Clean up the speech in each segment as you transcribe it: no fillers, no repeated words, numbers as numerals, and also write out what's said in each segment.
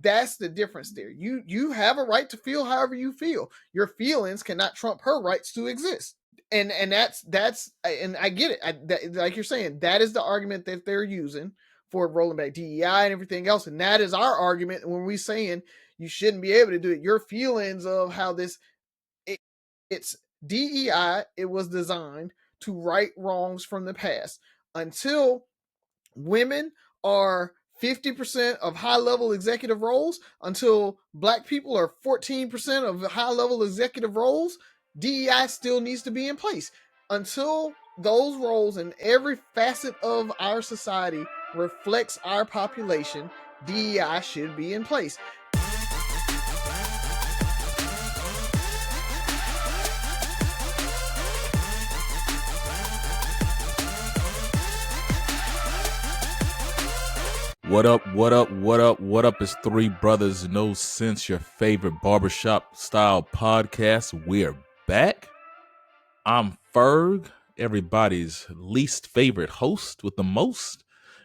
That's the difference there. You have a right to feel however you feel. Your feelings cannot trump her rights to exist. And that's and I get it. Like you're saying, that is the argument that they're using for rolling back DEI and everything else. And that is our argument when we saying you shouldn't be able to do it. Your feelings of how it's DEI, it was designed to right wrongs from the past. Until women are 50% of high level executive roles, until black people are 14% of high level executive roles, DEI still needs to be in place. Until those roles in every facet of our society reflects our population, DEI should be in place. What up, what up, what up, what up? It's Three Brothers No Sense, your favorite barbershop style podcast. We're back. I'm Ferg, everybody's least favorite host with the most.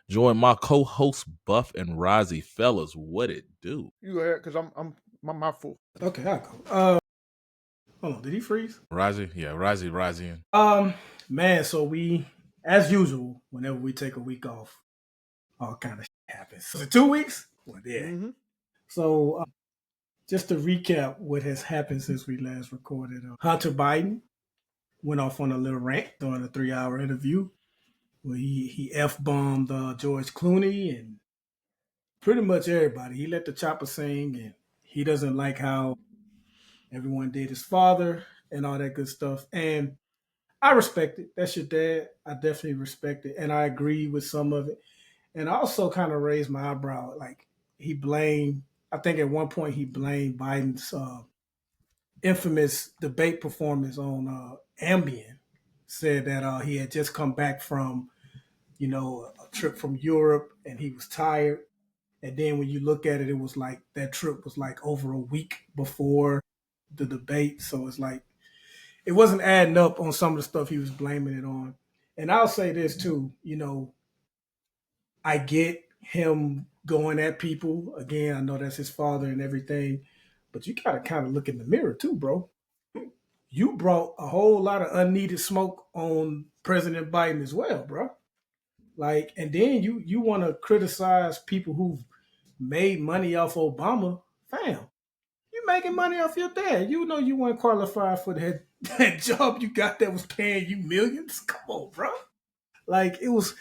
Join my co-host Buff and Rozzy. Fellas, what it do? You heard, because I'm my mouth full. Okay, I'll go. Hold on, did he freeze? Rozzy? Yeah, Rozzy. Man, so we, as usual, whenever we take a week off, all kind of shit happens. So 2 weeks? Well, yeah. Mm-hmm. So just to recap what has happened since we last recorded, Hunter Biden went off on a little rant during a 3-hour interview where he F-bombed George Clooney and pretty much everybody. He let the chopper sing, and he doesn't like how everyone did his father and all that good stuff. And I respect it. That's your dad. I definitely respect it. And I agree with some of it. And I also kind of raised my eyebrow. Like, I think at one point he blamed Biden's infamous debate performance on Ambien. Said that he had just come back from, a trip from Europe and he was tired. And then when you look at it, it was like that trip was like over a week before the debate. So it's like, it wasn't adding up on some of the stuff he was blaming it on. And I'll say this too, I get him going at people. Again, I know that's his father and everything, but you got to kind of look in the mirror too, bro. You brought a whole lot of unneeded smoke on President Biden as well, bro. Like, and then you want to criticize people who've made money off Obama. Fam, you making money off your dad. You know you weren't qualified for that job you got that was paying you millions. Come on, bro. Like, it was,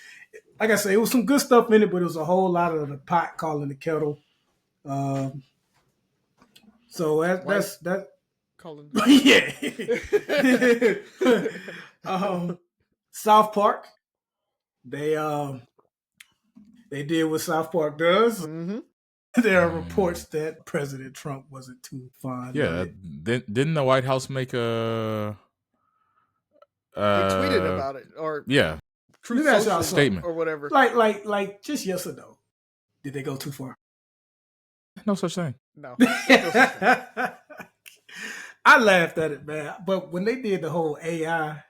like I said, it was some good stuff in it, but it was a whole lot of the pot calling the kettle. So that's that. Calling. Yeah. South Park. They did what South Park does. Mm-hmm. There are reports that President Trump wasn't too fond of it. Didn't the White House make a... They tweeted about it, or yeah, Truth Social statement or whatever. Like, just yes or no? Did they go too far? No such thing. No. I laughed at it, man. But when they did the whole AI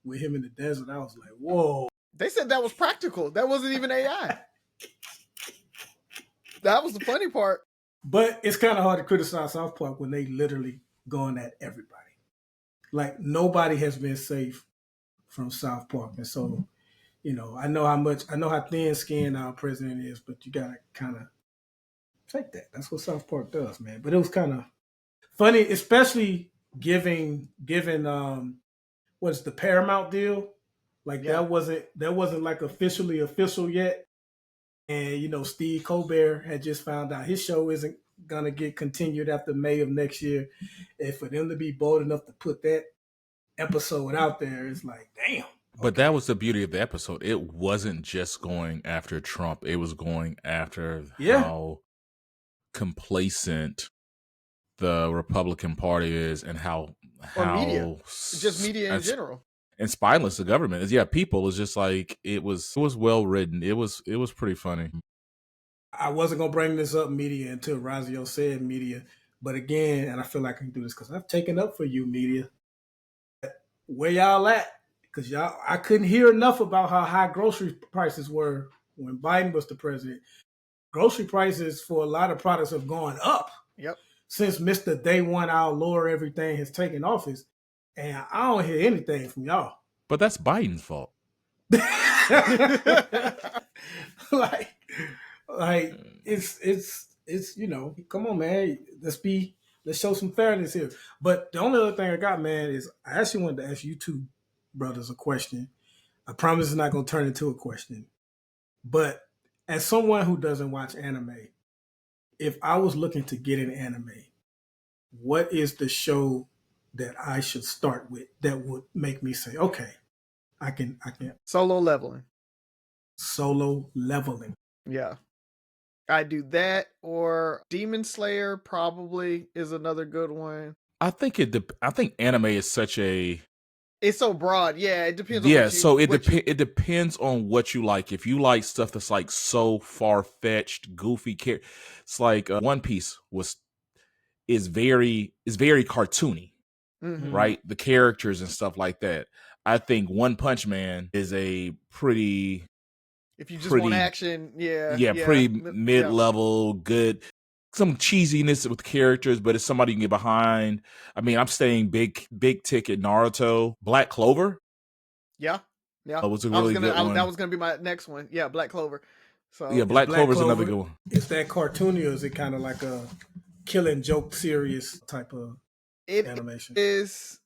with him in the desert, I was like, whoa. They said that was practical. That wasn't even AI. That was the funny part. But it's kind of hard to criticize South Park when they literally going at everybody. Like, nobody has been safe from South Park. And so, I know how thin-skinned our president is, but you got to kind of take that. That's what South Park does, man. But it was kind of funny, especially given what's the Paramount deal? Like, that wasn't like official yet. And, Steve Colbert had just found out his show isn't going to get continued after May of next year. And for them to be bold enough to put that episode out there, it's like, damn. But that was the beauty of the episode. It wasn't just going after Trump. It was going after how complacent the Republican Party is and how media. Just media in general. And spineless the government is. Yeah, people is just like, it was well written. It was pretty funny. I wasn't gonna bring this up, media, until Razio said media. But again, and I feel like I can do this because I've taken up for you, media. Where y'all at? Because I couldn't hear enough about how high grocery prices were when Biden was the president. grocery prices for a lot of products have gone up Yep. since Mr. Day One, I'll lower everything has taken office. And I don't hear anything from y'all. But that's Biden's fault. like, like it's come on, man. Let's show some fairness here. But the only other thing I got, man, is I actually wanted to ask you two brothers a question. I promise it's not gonna turn into a question. But as someone who doesn't watch anime, if I was looking to get an anime, what is the show that I should start with that would make me say, okay, I can Solo Leveling. Solo Leveling. Yeah. I do that, or Demon Slayer probably is another good one. I think anime is such a It's so broad. Yeah, it depends yeah. on So it depends on what you like. If you like stuff that's like so far fetched, goofy, it's like One Piece is very cartoony, right? The characters and stuff like that. I think One Punch Man is a pretty. If you just want action, pretty mid-level, good. Some cheesiness with characters, but it's somebody you can get behind. I mean, I'm staying big ticket Naruto, Black Clover. Yeah. That was a really good one. That was gonna be my next one. Yeah, Black Clover. So yeah, Black Clover is another good one. Is that cartoony, or is it kind of like a killing joke serious type of animation? It is.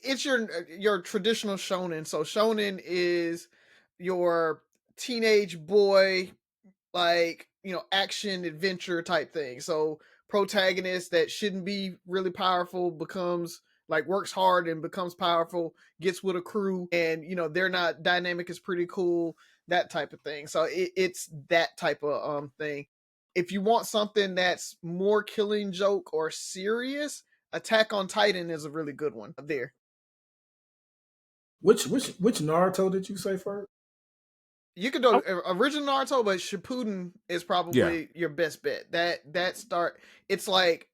It's your traditional shonen. So shonen is your teenage boy, like, action adventure type thing. So protagonist that shouldn't be really powerful becomes like, works hard and becomes powerful, gets with a crew, and they're not dynamic is pretty cool, that type of thing. So it's that type of thing. If you want something that's more killing joke or serious, Attack on Titan is a really good one there. Which Naruto did you say first? You could do original Naruto, but Shippuden is probably your best bet. It's like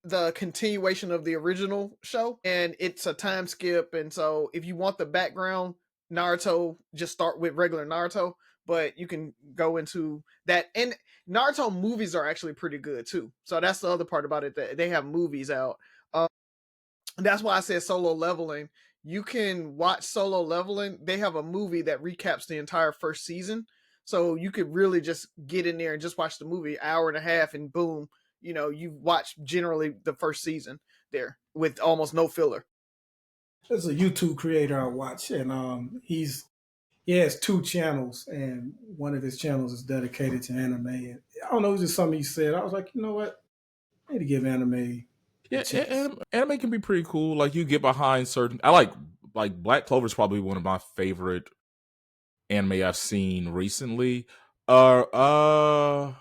the continuation of the original show, and it's a time skip. And so if you want the background Naruto, just start with regular Naruto, but you can go into that. And Naruto movies are actually pretty good too. So that's the other part about it, that they have movies out. That's why I said Solo Leveling. You can watch Solo Leveling. They have a movie that recaps the entire first season. So you could really just get in there and just watch the movie, hour and a half, and boom, you watch generally the first season there with almost no filler. There's a YouTube creator I watch, and he has 2 channels, and one of his channels is dedicated to anime. And I don't know, it was just something he said. I was like, you know what? I need to give anime. Yeah, anime can be pretty cool. Like, you get behind certain. I like Black Clover is probably one of my favorite anime I've seen recently. Yeah.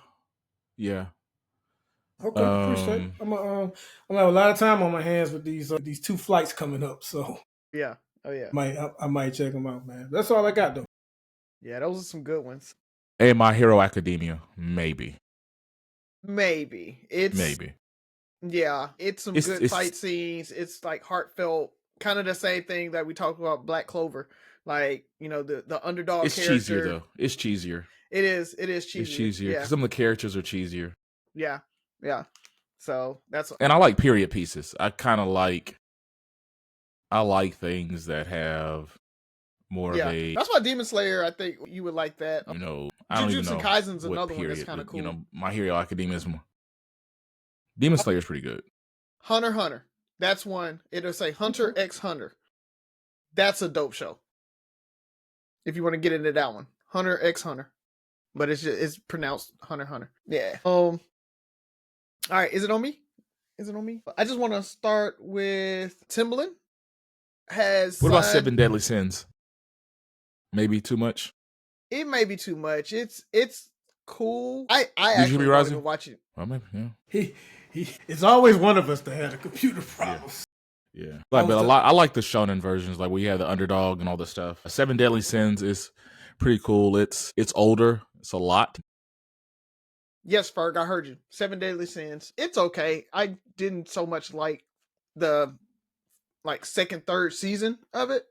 Okay, appreciate it. I'm gonna have a lot of time on my hands with these 2 flights coming up. So yeah, oh yeah, I might check them out, man. That's all I got though. Yeah, those are some good ones. And My Hero Academia, maybe. It's yeah, it's some good fight scenes. It's like heartfelt, kind of the same thing that we talked about Black Clover. Like, the underdog it's character. Cheesier though. It's cheesier. It is cheesier. It's cheesier. Yeah. Some of the characters are cheesier. Yeah. So that's. And I like period pieces. I like things that have more of a. That's why Demon Slayer, I think you would like that. I don't even know. Jujutsu Kaisen's another one that's kind of cool. My Hero Academia is more. Demon Slayer is pretty good. Hunter x Hunter. That's one. It'll say Hunter x Hunter. That's a dope show. If you want to get into that one, Hunter x Hunter, but it's pronounced Hunter x Hunter. Yeah. All right. Is it on me? I just want to start with Timbaland. What about 7 Deadly Sins? Maybe too much. It may be too much. It's cool. I actually don't even watch it. Well, maybe, yeah. It's always one of us that had a computer problem. Yeah. But I like the shonen versions, like where you have the underdog and all this stuff. 7 Deadly Sins is pretty cool. It's older. It's a lot. Yes, Ferg, I heard you. 7 Deadly Sins. It's okay. I didn't so much like the second, third season of it.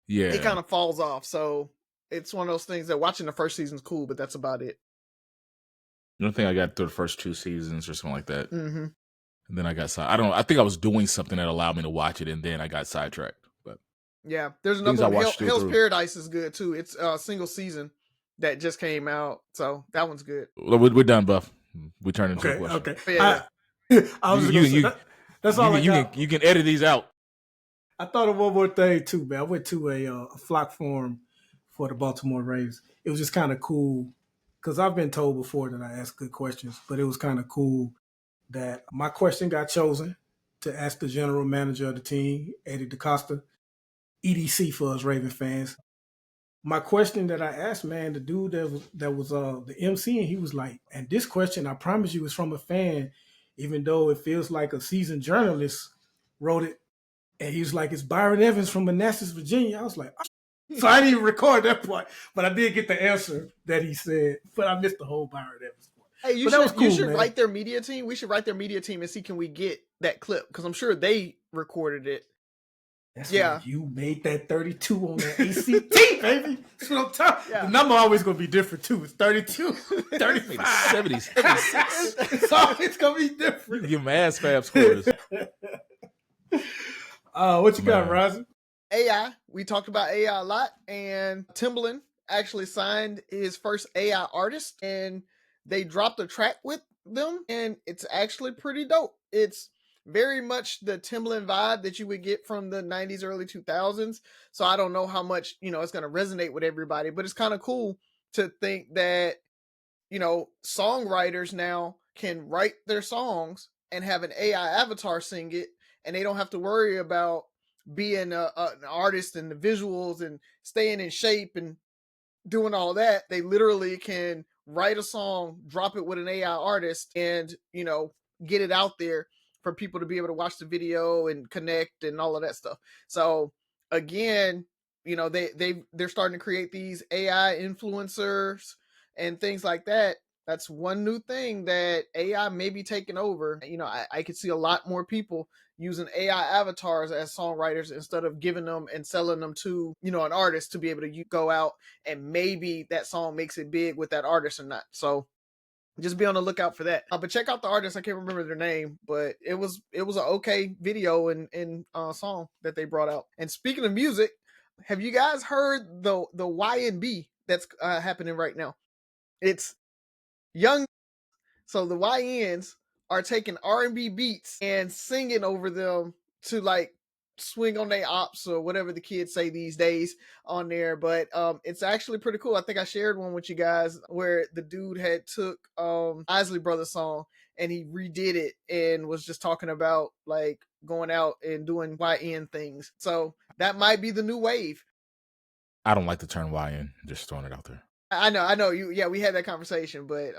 Yeah. It kind of falls off. So It's one of those things that watching the first season's cool, but that's about it. I don't think I got through the first 2 seasons or something like that. Mm-hmm. And then I got I think I was doing something that allowed me to watch it, and then I got sidetracked. But yeah, there's things another I one. watched Hell's through. Paradise is good too. It's a single season that just came out, so that one's good. We're done, Buff. We turn into a question. Okay. Yeah. I was just gonna say that's all I got. You can edit these out. I thought of one more thing too, man. I went to a flock forum for the Baltimore Ravens. It was just kind of cool because I've been told before that I ask good questions, but it was kind of cool that my question got chosen to ask the general manager of the team, Eddie DaCosta, EDC for us Raven fans. My question that I asked, man, the dude that was the MC, and he was like, and this question, I promise you, is from a fan, even though it feels like a seasoned journalist wrote it. And he was like, it's Byron Evans from Manassas, Virginia. I was like, oh. So I didn't even record that part, but I did get the answer that he said, but I missed the whole Byron Evans part. Hey, you should write their media team. We should write their media team and see can we get that clip because I'm sure they recorded it. That's right. You made that 32 on that ACT, baby. That's what I'm talking. Yeah. The number always going to be different, too. It's 32, 35. 70, 76. It's always going to be different. You give them ass fab scores. What you got, Rosin? AI. We talked about AI a lot, and Timbaland actually signed his first AI artist, and they dropped a track with them, and it's actually pretty dope. It's very much the Timbaland vibe that you would get from the 90s, early 2000s. So I don't know how much, it's going to resonate with everybody, but it's kind of cool to think that, songwriters now can write their songs and have an AI avatar sing it, and they don't have to worry about being an artist and the visuals and staying in shape and doing all that. They literally can write a song, drop it with an AI artist, and, get it out there for people to be able to watch the video and connect and all of that stuff. So again, they're starting to create these AI influencers and things like that. That's one new thing that AI may be taking over. I could see a lot more people using AI avatars as songwriters instead of giving them and selling them to, an artist to be able to go out and maybe that song makes it big with that artist or not. So just be on the lookout for that. But check out the artist. I can't remember their name, but it was an okay video and song that they brought out. And speaking of music, have you guys heard the YNB that's happening right now? It's young. So the YNs are taking R&B beats and singing over them to like swing on their ops or whatever the kids say these days on there. But it's actually pretty cool. I think I shared one with you guys where the dude had took Isley Brothers song and he redid it and was just talking about like going out and doing YN things. So that might be the new wave. I don't like the term YN, just throwing it out there. I know you. Yeah, we had that conversation, but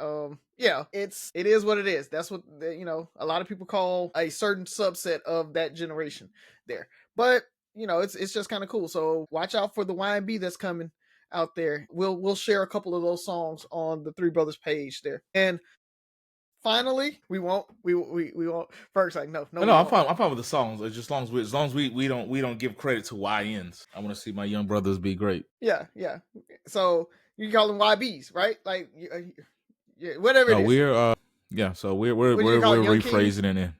it is what it is. That's what a lot of people call a certain subset of that generation there. But it's just kind of cool. So watch out for the YNB that's coming out there. We'll share a couple of those songs on the Three Brothers page there. And finally, we won't. First, like no. I'm fine with the songs. It's just as long as we don't give credit to YNs. I want to see my young brothers be great. Yeah. So you call them YBs, right? Like, yeah, whatever it is. So we're rephrasing it in.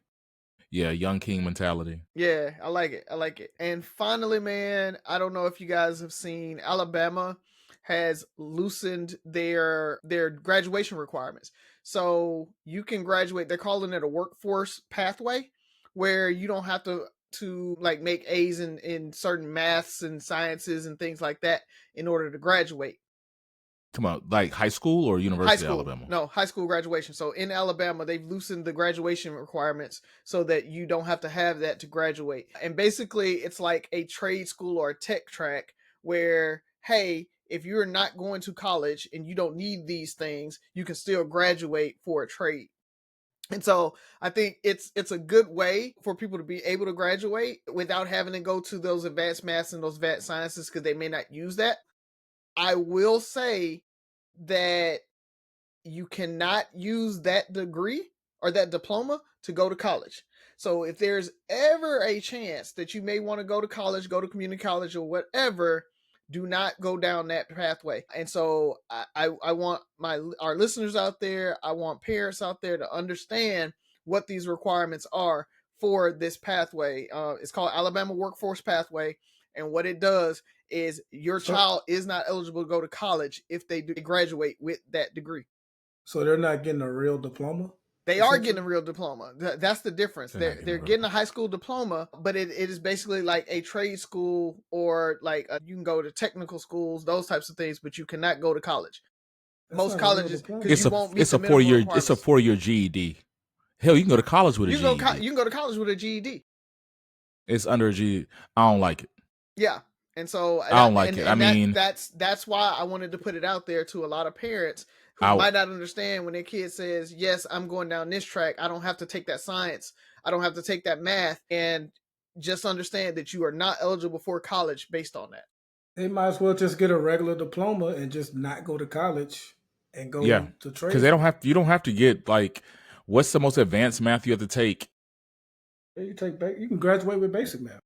Yeah, young king mentality. Yeah, I like it. And finally, man, I don't know if you guys have seen, Alabama has loosened their graduation requirements. So you can graduate, they're calling it a workforce pathway, where you don't have to like make A's in certain maths and sciences and things like that in order to graduate. Come on, like high school or University of Alabama? No, high school graduation. So in Alabama, they've loosened the graduation requirements so that you don't have to have that to graduate. And basically, it's like a trade school or a tech track where, hey, if you're not going to college and you don't need these things, you can still graduate for a trade. And so I think it's a good way for people to be able to graduate without having to go to those advanced maths and those advanced sciences because they may not use that. I will say that you cannot use that degree or that diploma to go to college. So if there's ever a chance that you may want to go to college, go to community college or whatever, Do not go down that pathway. And so I want our listeners out there, I want parents out there to understand what these requirements are for this pathway. It's called Alabama Workforce Pathway. And what it does is your child is not eligible to go to college if they do graduate with that degree. So they're not getting a real diploma? They are getting a real diploma. That's the difference. They're getting a high school diploma, but it is basically like a trade school, or like you can go to technical schools, those types of things, but you cannot go to college. Most colleges, because you won't meet the minimum requirements. It's a 4-year GED. Hell, you can go to college with a GED. You can go to college with a GED. It's under a GED. I don't like it. Yeah. And so I don't like it. I mean, that's why I wanted to put it out there to a lot of parents who might not understand when their kid says, yes, I'm going down this track. I don't have to take that science. I don't have to take that math. And just understand that you are not eligible for college based on that. They might as well just get a regular diploma and just not go to college and go to trade. Because you don't have to get, like, what's the most advanced math you have to take? You can graduate with basic math.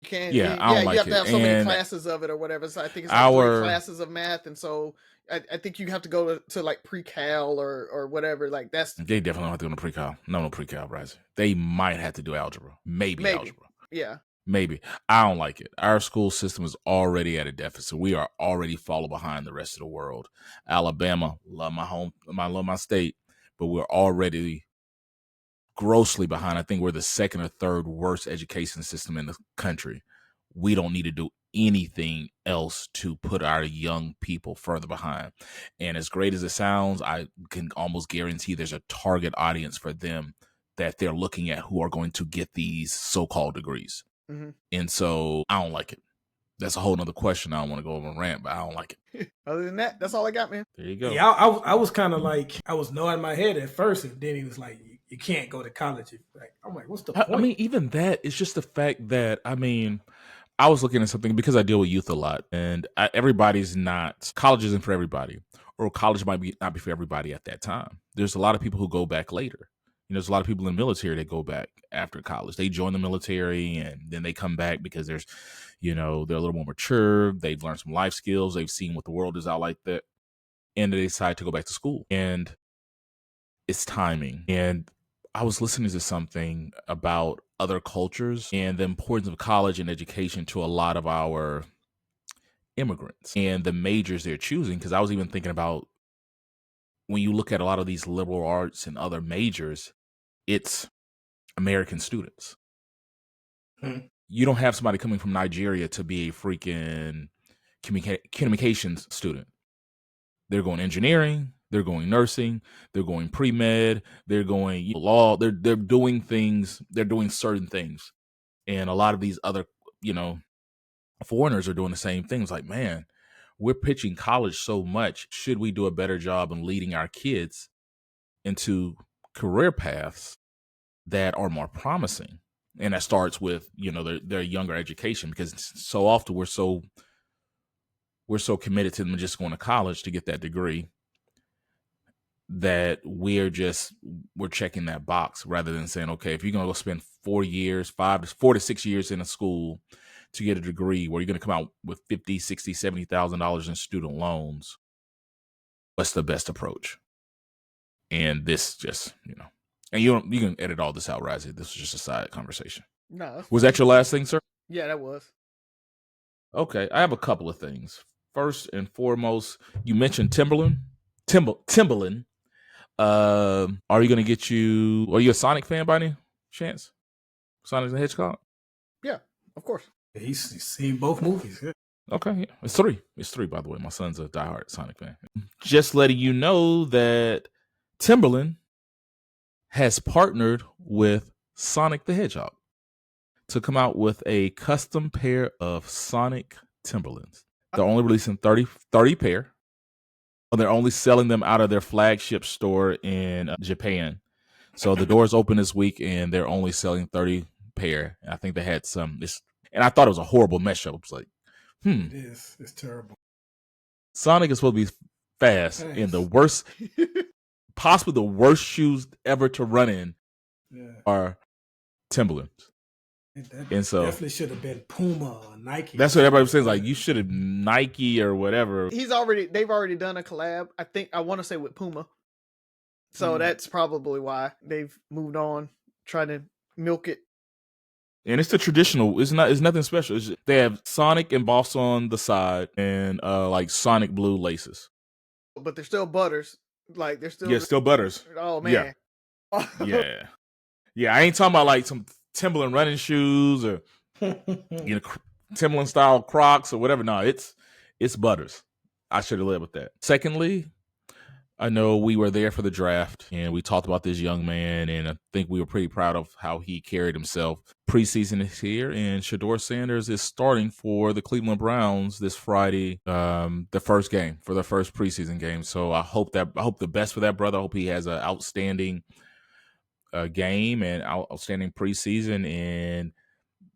You can't. Yeah, I don't like you have it. to have so many classes of it or whatever. So I think it's like 3 classes of math, and so I think you have to go to like pre-cal or whatever. Like that's they definitely don't have to go to pre-cal. No pre-cal, right? They might have to do algebra, maybe algebra. Yeah, maybe. I don't like it. Our school system is already at a deficit. We are already falling behind the rest of the world. Alabama, love my state, but we're already grossly behind. I think we're the second or third worst education system in the country. We don't need to do anything else to put our young people further behind. And as great as it sounds, I can almost guarantee there's a target audience for them that they're looking at who are going to get these so-called degrees. Mm-hmm. And so I don't like it. That's a whole nother question. I don't want to go over and rant, but I don't like it. Other than that, that's all I got, man. There you go. Yeah, I was kind of like, I was nodding my head at first, and then he was like, you can't go to college. I'm like, what's the point? I mean, even that, it's just the fact that, I mean, I was looking at something because I deal with youth a lot, and everybody's not, college isn't for everybody, or college might not be for everybody at that time. There's a lot of people who go back later. There's a lot of people in the military that go back after college. They join the military and then they come back because they're a little more mature. They've learned some life skills. They've seen what the world is out like that. And they decide to go back to school. And it's timing. And I was listening to something about other cultures and the importance of college and education to a lot of our immigrants and the majors they're choosing. Because I was even thinking about when you look at a lot of these liberal arts and other majors, it's American students. You don't have somebody coming from Nigeria to be a freaking communications student. They're going engineering, they're going nursing, they're going pre-med, they're going law, they're doing things, they're doing certain things. And a lot of these other, foreigners are doing the same things. Like, man, we're pitching college so much. Should we do a better job in leading our kids into career paths that are more promising? And that starts with, their younger education, because so often we're so committed to them just going to college to get that degree that we're checking that box rather than saying, okay, if you're going to go spend 4 years, 4 to 6 years in a school to get a degree where you're going to come out with $50,000, $60,000, $70,000 in student loans, what's the best approach? And this just, and you can edit all this out, right? This was just a side conversation. No. Was that your last thing, sir? Yeah, that was. Okay, I have a couple of things. First and foremost, you mentioned Timberland. Timberland. Are you going to are you a Sonic fan by any chance? Sonic the Hedgehog? Yeah, of course. He's seen both movies. Yeah. Okay, yeah. It's three, by the way. My son's a diehard Sonic fan. Just letting you know that Timberland has partnered with Sonic the Hedgehog to come out with a custom pair of Sonic Timberlands. They're only releasing 30 pair. They're only selling them out of their flagship store in Japan. So the doors open this week and they're only selling 30 pair. And I think they had some, and I thought it was a horrible mess up. It was like, It is. It's terrible. Sonic is supposed to be fast in the worst, possibly the worst shoes ever to run in are Timberlands. That And so definitely should have been Puma or Nike. that's what everybody was saying. Like, you should have Nike or whatever. They've already done a collab. I want to say with Puma. So that's probably why they've moved on, trying to milk it. And it's the traditional. It's nothing special. They have Sonic embossed on the side and like Sonic blue laces. But they're still butters. Like they're still still butters. Oh man. Yeah. Yeah. I ain't talking about like some Timberland running shoes or Timberland style Crocs or whatever. No, it's butters. I should have lived with that. Secondly, I know we were there for the draft and we talked about this young man, and I think we were pretty proud of how he carried himself. Preseason is here, and Shedeur Sanders is starting for the Cleveland Browns this Friday, the first game for the first preseason game. So I hope the best for that brother. I hope he has an outstanding game and outstanding preseason, and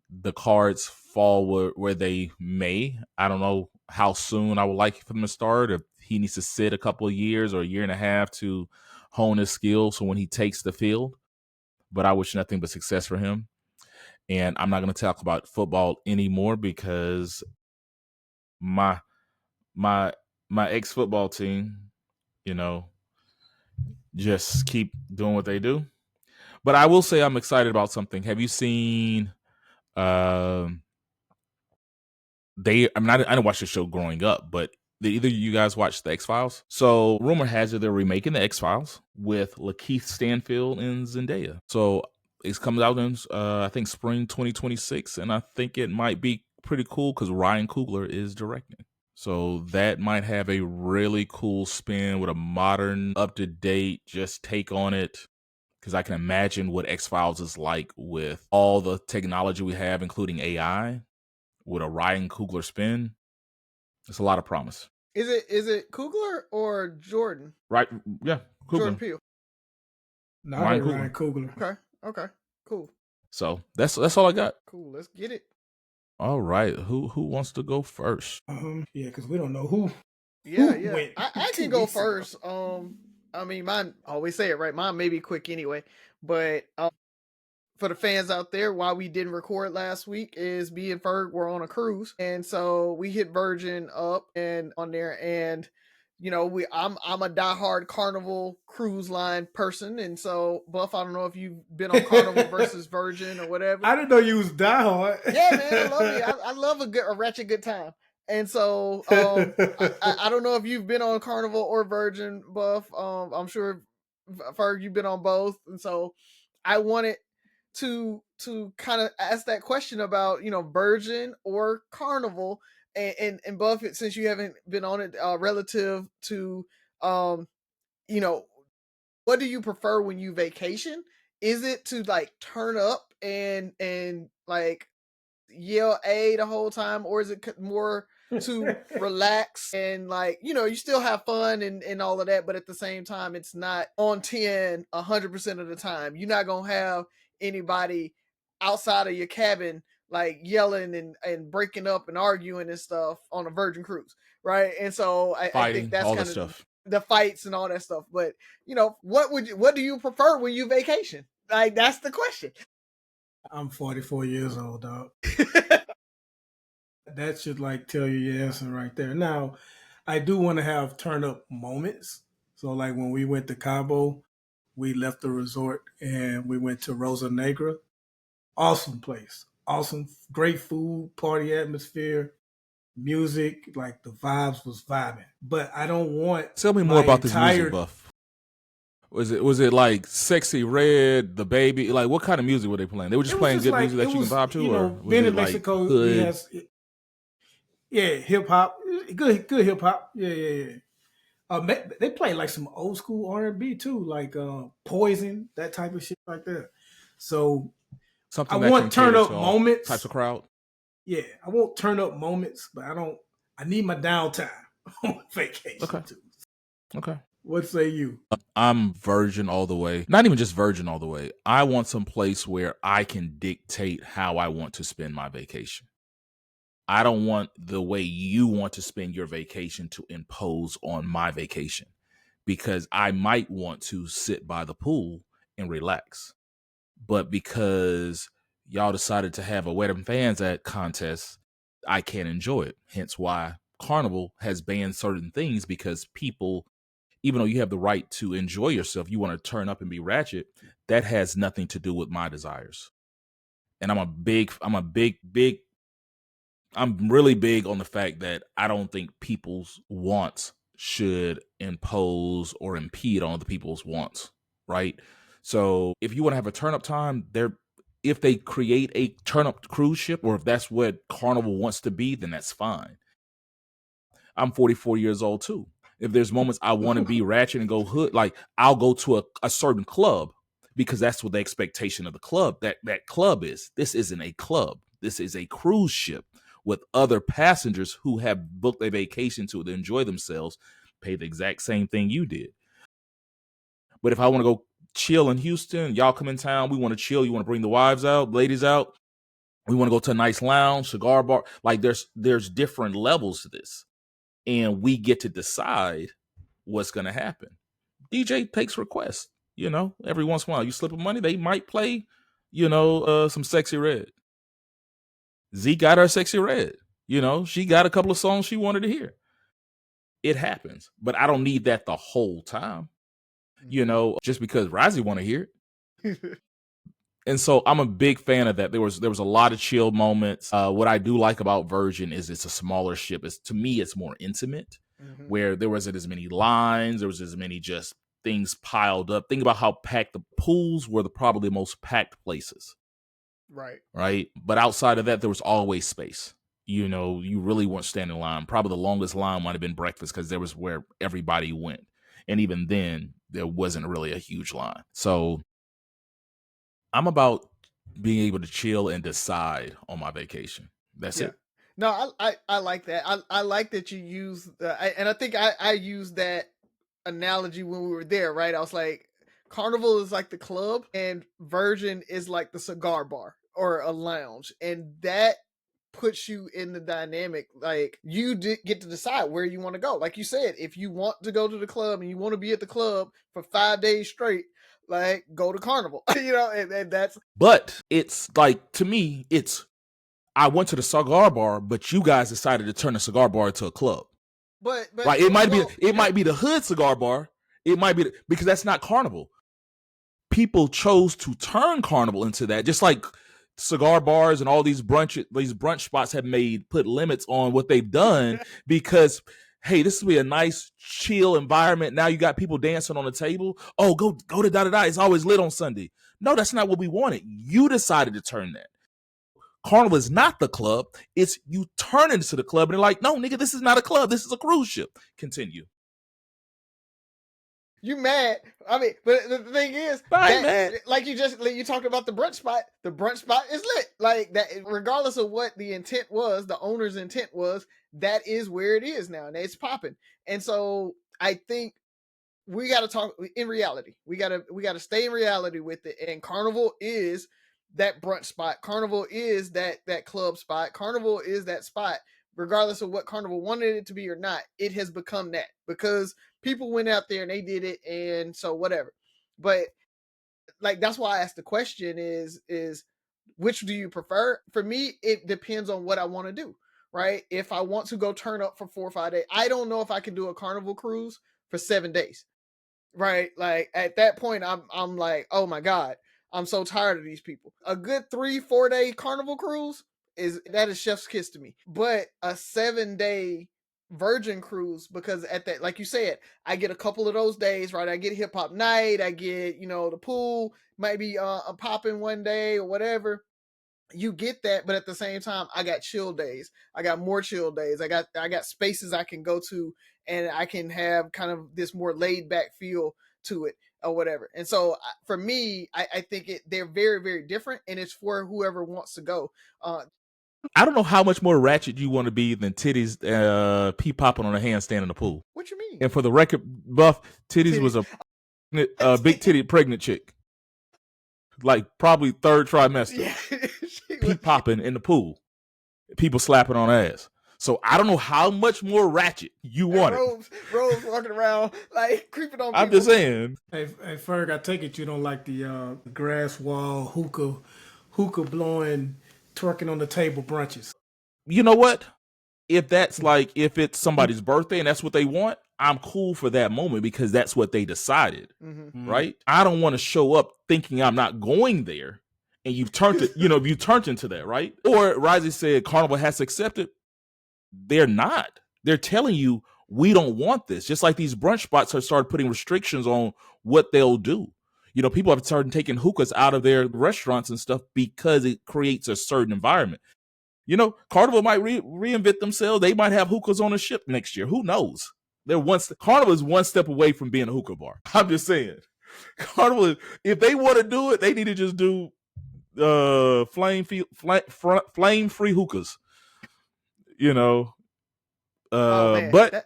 the cards fall where they may. I don't know how soon I would like for him to start, if he needs to sit a couple of years or a year and a half to hone his skills so when he takes the field. But I wish nothing but success for him. And I'm not going to talk about football anymore because my ex-football team, just keep doing what they do. But I will say I'm excited about something. Have you seen I didn't watch the show growing up, but did either of you guys watch the X-Files? So rumor has it they're remaking the X-Files with Lakeith Stanfield and Zendaya. So it comes out in I think spring 2026, and I think it might be pretty cool because Ryan Coogler is directing. So that might have a really cool spin with a modern, up-to-date just take on it. Because I can imagine what X-Files is like with all the technology we have, including AI, with a Ryan Coogler spin. It's a lot of promise. Is it Coogler or Jordan? Right? Yeah, Coogler. Jordan Peele. No, Ryan Coogler. Okay, cool. So that's all I got. Cool, let's get it. All right, who wants to go first? Yeah, because we don't know who. Yeah. I can go first. I mean, mine, always say it right. Mine may be quick anyway, but for the fans out there, why we didn't record last week is me and Ferg were on a cruise, and so we hit Virgin up and on there, and I'm a diehard Carnival cruise line person, and so Buff, I don't know if you've been on Carnival versus Virgin or whatever. I didn't know you was diehard. Yeah, man, I love it. I love a ratchet good time. And so I don't know if you've been on Carnival or Virgin, Buff. I'm sure, Ferg, you've been on both. And so I wanted to kind of ask that question about, Virgin or Carnival. And Buff, since you haven't been on it, relative to, what do you prefer when you vacation? Is it to like turn up and like yell A the whole time, or is it more to relax and like you still have fun and all of that, but at the same time it's not on 10 100% of the time? You're not gonna have anybody outside of your cabin like yelling and breaking up and arguing and stuff on a Virgin cruise, right? And so I think that's all kind that of stuff, the fights and all that stuff. But what do you prefer when you vacation? Like, that's the question. I'm 44 years old, dog. That should like tell you your answer right there. Now, I do want to have turn up moments. So like when we went to Cabo, we left the resort and we went to Rosa Negra. Awesome place. Awesome, great food, party atmosphere, music, like the vibes was vibing. But I don't want Tell me more about this music, Buff. Was it like Sexy Red, The Baby? Like, what kind of music were they playing? They were just playing good music that you can vibe to, or was being it in like Mexico, hood? Hip hop, good hip hop. Yeah. They play like some old school R&B too, like Poison, that type of shit like that. So Something I that want can turn cater up to all moments. types of crowd. Yeah, I won't turn up moments, but I need my downtime on vacation too. Okay. What say you? I'm Virgin all the way. Not even just Virgin all the way. I want some place where I can dictate how I want to spend my vacation. I don't want the way you want to spend your vacation to impose on my vacation, because I might want to sit by the pool and relax. But because y'all decided to have a Where Them Fans At contest, I can't enjoy it. Hence why Carnival has banned certain things, because people, even though you have the right to enjoy yourself, you want to turn up and be ratchet, that has nothing to do with my desires. And I'm really big on the fact that I don't think people's wants should impose or impede on other people's wants, right? So if you want to have a turn up time, if they create a turn up cruise ship, or if that's what Carnival wants to be, then that's fine. I'm 44 years old too. If there's moments I want to be ratchet and go hood, like I'll go to a certain club, because that's what the expectation of the club, that club is. This isn't a club. This is a cruise ship with other passengers who have booked a vacation to enjoy themselves, pay the exact same thing you did. But if I want to go chill in Houston, y'all come in town, we want to chill, you want to bring the wives out, ladies out, we want to go to a nice lounge, cigar bar, like there's different levels to this. And we get to decide what's going to happen. DJ takes requests, every once in a while. You slip of money, they might play, some Sexy Red. Z got her Sexy Red. She got a couple of songs she wanted to hear. It happens, but I don't need that the whole time. Just because Razzie want to hear it. And so I'm a big fan of that. There was a lot of chill moments. What I do like about Virgin is it's a smaller ship. To me, it's more intimate, where there wasn't as many lines. There was as many just things piled up. Think about how packed the pools were, probably the most packed places. Right. But outside of that, there was always space. You really weren't standing in line. Probably the longest line might have been breakfast, because there was where everybody went. And even then, there wasn't really a huge line. So I'm about being able to chill and decide on my vacation. That's it. No, I like that. I like that you use and I think I used that analogy when we were there, right? I was like, Carnival is like the club and Virgin is like the cigar bar or a lounge. And that puts you in the dynamic. Like, you get to decide where you want to go. Like you said, if you want to go to the club and you want to be at the club for 5 days straight, like, go to Carnival. And that's. But it's like, to me, I went to the cigar bar, but you guys decided to turn the cigar bar into a club. But right, it might be the hood cigar bar. It might be because that's not Carnival. People chose to turn Carnival into that, just like cigar bars and all these brunch spots have put limits on what they've done because, hey, this will be a nice chill environment. Now you got people dancing on the table. Oh, go to da-da-da. It's always lit on Sunday. No, that's not what we wanted. You decided to turn that. Carnival is not the club. It's you turn into the club and they're like, no, nigga, this is not a club. This is a cruise ship. Continue. You mad? I mean, but the thing is, like you talked about the brunch spot. The brunch spot is lit. Like that, regardless of what the intent was, the owner's intent was, that is where it is now, and it's popping. And so I think we got to talk in reality. We got to stay in reality with it. And Carnival is that brunch spot. Carnival is that club spot. Carnival is that spot. Regardless of what Carnival wanted it to be or not, it has become that because people went out there and they did it, and so whatever. But like, that's why I asked the question is which do you prefer? For me, it depends on what I want to do, right? If I want to go turn up for 4 or 5 days, I don't know if I can do a Carnival cruise for 7 days, right? Like, at that point, I'm like, oh my God, I'm so tired of these people. A good 3-4 day Carnival cruise is chef's kiss to me. But a 7-day Virgin cruise, because at that, like you said, I get a couple of those days, right? I get hip hop night, I get, the pool might be a popping one day or whatever. You get that, but at the same time, I got chill days. I got more chill days. I got spaces I can go to, and I can have kind of this more laid back feel to it or whatever. And so for me, I think they're very, very different, and it's for whoever wants to go. I don't know how much more ratchet you want to be than titties pee popping on a handstand in the pool. What you mean? And for the record, Buff, titties was a big titty pregnant chick. Like probably 3rd trimester. Yeah. Pee popping in the pool. People slapping on ass. So I don't know how much more ratchet you want it. Rose walking around like creeping on people. I'm just saying. Hey, Ferg, I take it you don't like the grass wall hookah hookah blowing, twerking on the table brunches. You know what? If that's like, if it's somebody's birthday and that's what they want, I'm cool for that moment because that's what they decided, right? I don't want to show up thinking I'm not going there, and you've turned it, you turned into that, right? Or Risey said Carnival has to accept it. They're not. They're telling you we don't want this. Just like these brunch spots have started putting restrictions on what they'll do. People have started taking hookahs out of their restaurants and stuff because it creates a certain environment. Carnival might reinvent themselves. They might have hookahs on a ship next year. Who knows? Carnival is one step away from being a hookah bar. I'm just saying. Carnival, if they want to do it, they need to just do flame free hookahs. Oh man, But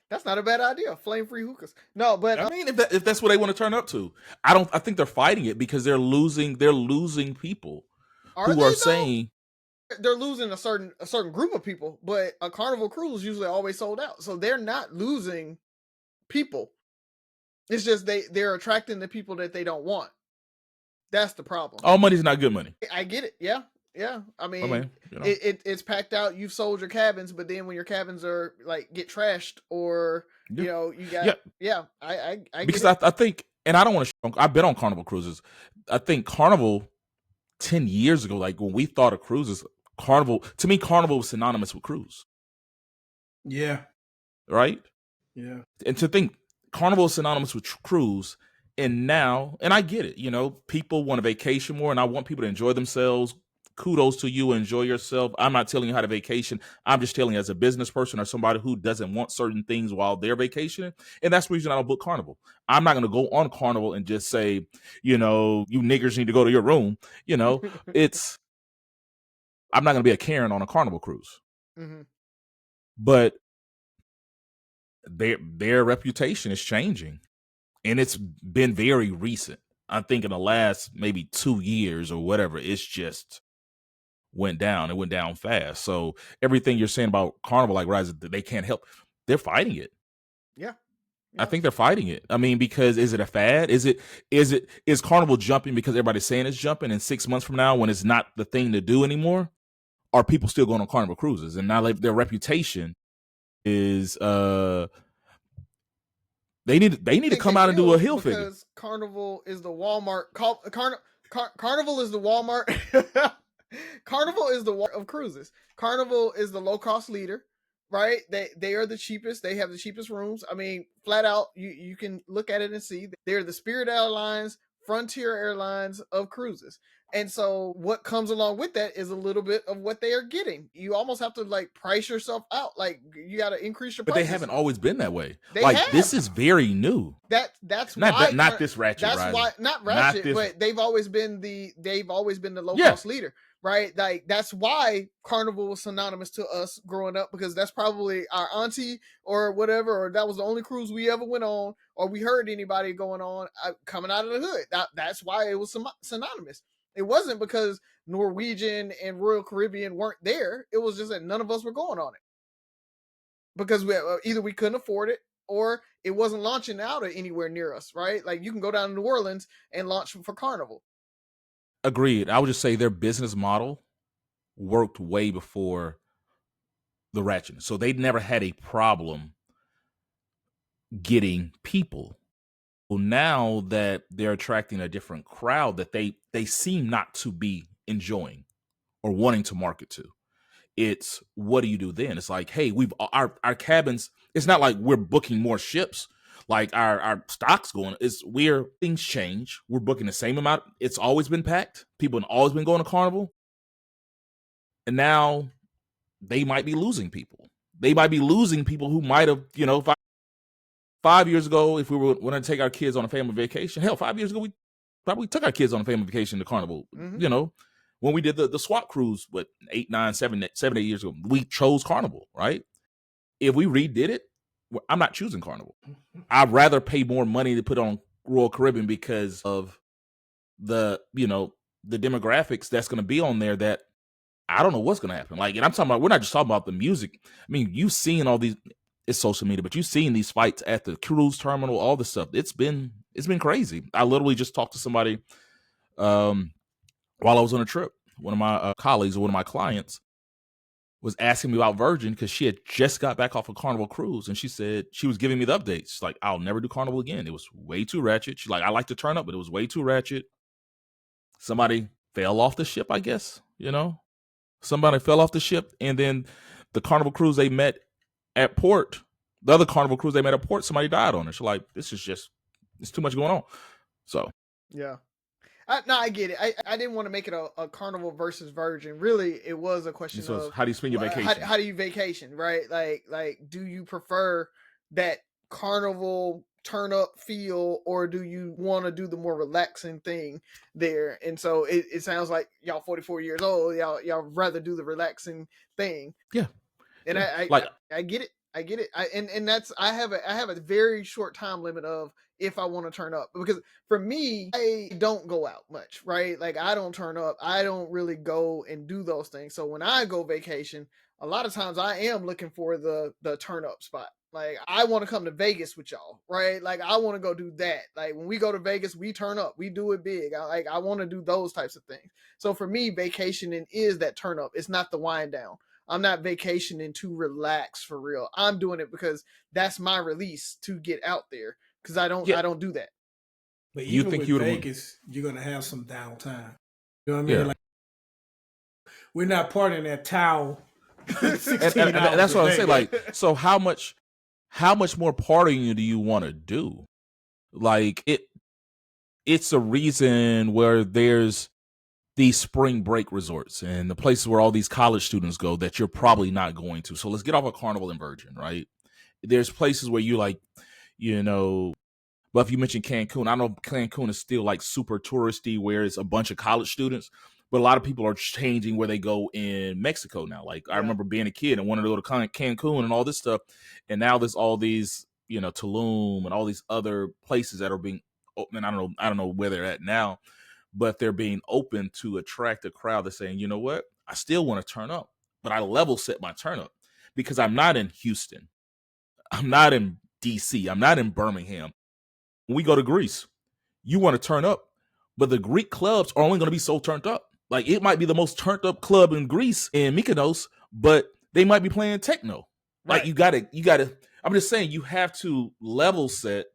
that's not a bad idea. Flame free hookahs. No, but I mean, if that's what they want to turn up to, I think they're fighting it because they're losing people who are saying they're losing a certain group of people, but a Carnival cruise usually always sold out, so they're not losing people. It's just they're attracting the people that they don't want. That's the problem. All money's not good money. I get it. Yeah. I mean, it's packed out. You've sold your cabins, but then when your cabins are like get trashed or you got I because I think, and I don't want to. I've been on Carnival cruises. I think Carnival 10 years ago, like when we thought of cruises, Carnival was synonymous with cruise. Yeah. Right? Yeah. And to think Carnival is synonymous with cruise, and now, and I get it, people want a vacation more, and I want people to enjoy themselves. Kudos to you, enjoy yourself. I'm not telling you how to vacation. I'm just telling you as a business person or somebody who doesn't want certain things while they're vacationing. And that's the reason I don't book Carnival. I'm not going to go on Carnival and just say, you niggers need to go to your room. I'm not going to be a Karen on a Carnival cruise. But their reputation is changing, and it's been very recent. I think in the last maybe 2 years or whatever, it's just went down. It went down fast. So everything you're saying about Carnival, like Rise, they can't help. They're fighting it. Yeah. I think they're fighting it. I mean, because is it a fad? Is Carnival jumping because everybody's saying it's jumping, and 6 months from now, when it's not the thing to do anymore, are people still going on Carnival cruises? And now their reputation is they need to come out and do a heel figure. Because Carnival is the Walmart. Carnival is the Walmart. Carnival is the Walmart of cruises. Carnival is the low cost leader, right? They are the cheapest. They have the cheapest rooms. I mean, flat out, you can look at it and see they're the Spirit Airlines, Frontier Airlines of cruises. And so what comes along with that is a little bit of what they are getting. You almost have to like price yourself out. Like you got to increase your prices. But they haven't always been that way. This is very new. That's why not this ratchet. That's why not ratchet, but they've always been the low cost leader, right? Like that's why Carnival was synonymous to us growing up, because that's probably our auntie or whatever, or that was the only cruise we ever went on, or we heard anybody going on coming out of the hood. That's why it was synonymous. It wasn't because Norwegian and Royal Caribbean weren't there. It was just that none of us were going on it because either we couldn't afford it or it wasn't launching out of anywhere near us, right? Like you can go down to New Orleans and launch for Carnival. Agreed. I would just say their business model worked way before the ratchet. So they never had a problem getting people. Well, now that they're attracting a different crowd that they seem not to be enjoying or wanting to market to, it's what do you do then? It's like, hey, our cabins, it's not like we're booking more ships, like our stock's going, things change. We're booking the same amount. It's always been packed. People have always been going to Carnival. And now they might be losing people. They might be losing people who might have, 5 years ago, if we were going to take our kids on a family vacation, hell, 5 years ago, we probably took our kids on a family vacation to Carnival. When we did the SWAT cruise, 7, 8 years ago, we chose Carnival, right? If we redid it, I'm not choosing Carnival. I'd rather pay more money to put on Royal Caribbean because of the demographics that's going to be on there that I don't know what's going to happen. Like, and I'm talking about, we're not just talking about the music. I mean, you've seen all these, it's social media, but you've seen these fights at the cruise terminal, all this stuff. It's been crazy. I literally just talked to somebody while I was on a trip, one of my colleagues or one of my clients was asking me about Virgin because she had just got back off a Carnival cruise, and she said she was giving me the updates. She's like, I'll never do Carnival again. It was way too ratchet. She's like, I like to turn up, but it was way too ratchet. Somebody fell off the ship, I guess. Somebody fell off the ship, and then the Carnival cruise they met at port, the other Carnival cruise they met at port, somebody died on it. She's like, this is just, it's too much going on. So yeah. I get it. I didn't want to make it a Carnival versus Virgin. Really, it was a question of how do you spend your vacation? How do you vacation, right? Like, do you prefer that Carnival turn up feel, or do you want to do the more relaxing thing there? And so it sounds like y'all 44 years old. Y'all rather do the relaxing thing. Yeah. And yeah. I get it. I get it. And that's I have a very short time limit of if I want to turn up, because for me, I don't go out much, right? Like, I don't turn up. I don't really go and do those things. So when I go vacation, a lot of times I am looking for the turn up spot. Like, I want to come to Vegas with y'all, right? Like, I want to go do that. Like, when we go to Vegas, we turn up. We do it big. I want to do those types of things. So for me, vacationing is that turn up. It's not the wind down. I'm not vacationing to relax for real. I'm doing it because that's my release to get out there, because I don't do that. But even with Vegas, you're gonna have some downtime. You know what I mean? Yeah. Like, we're not partying that towel. and that's what I say. Like, so how much more partying do you want to do? Like, it's a reason where there's these spring break resorts and the places where all these college students go that you're probably not going to. So let's get off of Carnival and Virgin, right? There's places where you like, but if you mentioned Cancun, I know Cancun is still like super touristy where it's a bunch of college students, but a lot of people are changing where they go in Mexico now. Like, I remember being a kid and wanted to go to Cancun and all this stuff. And now there's all these, Tulum and all these other places that are being open. And I don't know where they're at now, but they're being open to attract a crowd that's saying, you know what, I still want to turn up, but I level set my turn up because I'm not in Houston. I'm not in DC. I'm not in Birmingham. When we go to Greece, you want to turn up, but the Greek clubs are only going to be so turned up. Like, it might be the most turned up club in Greece, in Mykonos, but they might be playing techno. Right. Like, you gotta, I'm just saying, you have to level set.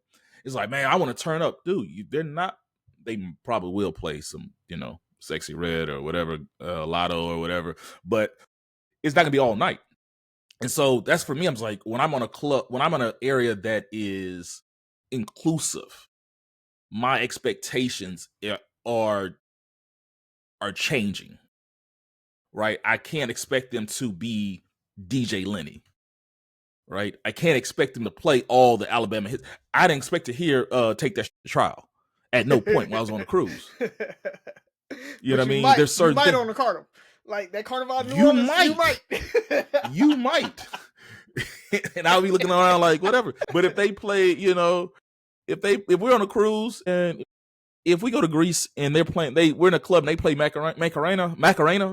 It's like, man, I want to turn up. Dude, they probably will play some, Sexy Red or whatever, Lotto or whatever, but it's not gonna be all night. And so that's for me. I'm like, when I'm on a club, when I'm in an area that is inclusive, my expectations are changing, right? I can't expect them to be DJ Lenny, right? I can't expect them to play all the Alabama hits. I didn't expect to hear Take That to Trial at no point when I was on a cruise. You know what I mean? There's certain things on the Carnival, like that Carnival. You might. You might. And I'll be looking around like whatever. But if they play, if we're on a cruise and if we go to Greece and they're playing, we're in a club and they play Macarena,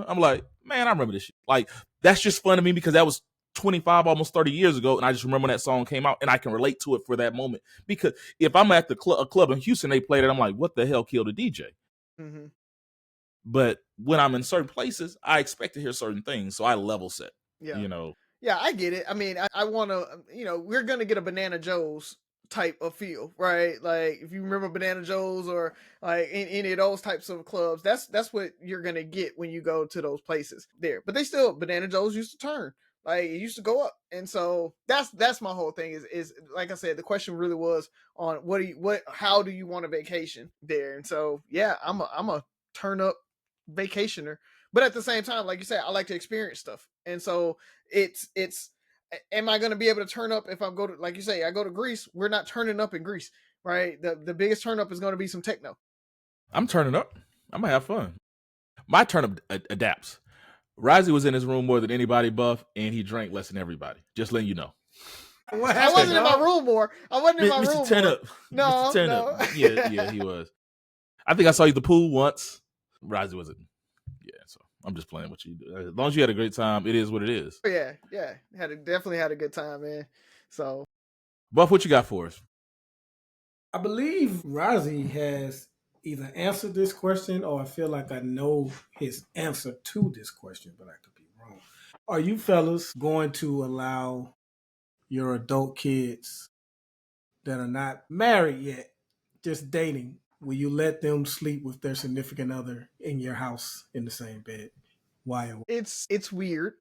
I'm like, man, I remember this shit. Like, that's just fun to me because that was 25, almost 30 years ago, and I just remember when that song came out, and I can relate to it for that moment. Because if I'm at a club in Houston, they played it, I'm like, what the hell killed a DJ? Mm-hmm. But when I'm in certain places, I expect to hear certain things, so I level set. Yeah, Yeah, I get it. I mean, I want to, we're gonna get a Banana Joe's type of feel, right? Like, if you remember Banana Joe's or like any of those types of clubs, that's what you're gonna get when you go to those places there. But Banana Joe's used to turn. Like, it used to go up, and so that's my whole thing. Is like I said, the question really was on how do you want a vacation there? And so yeah, I'm a turn up vacationer, but at the same time, like you said, I like to experience stuff, and so it's. Am I going to be able to turn up if I go to, like you say, I go to Greece? We're not turning up in Greece, right? The biggest turn up is going to be some techno. I'm turning up. I'm gonna have fun. My turn up adapts. Risey was in his room more than anybody, Buff, and he drank less than everybody. Just letting you know. I wasn't in my room more. I wasn't in my room Turn more. Up. No, Turn no. Up. Yeah, he was. I think I saw you at the pool once. Risey wasn't. Yeah, so I'm just playing with you. As long as you had a great time, it is what it is. Yeah. Definitely had a good time, man. So, Buff, what you got for us? I believe Risey has either answer this question or I feel like I know his answer to this question, but I could be wrong. Are you fellas going to allow your adult kids that are not married yet, just dating, will you let them sleep with their significant other in your house in the same bed? Why? It's weird.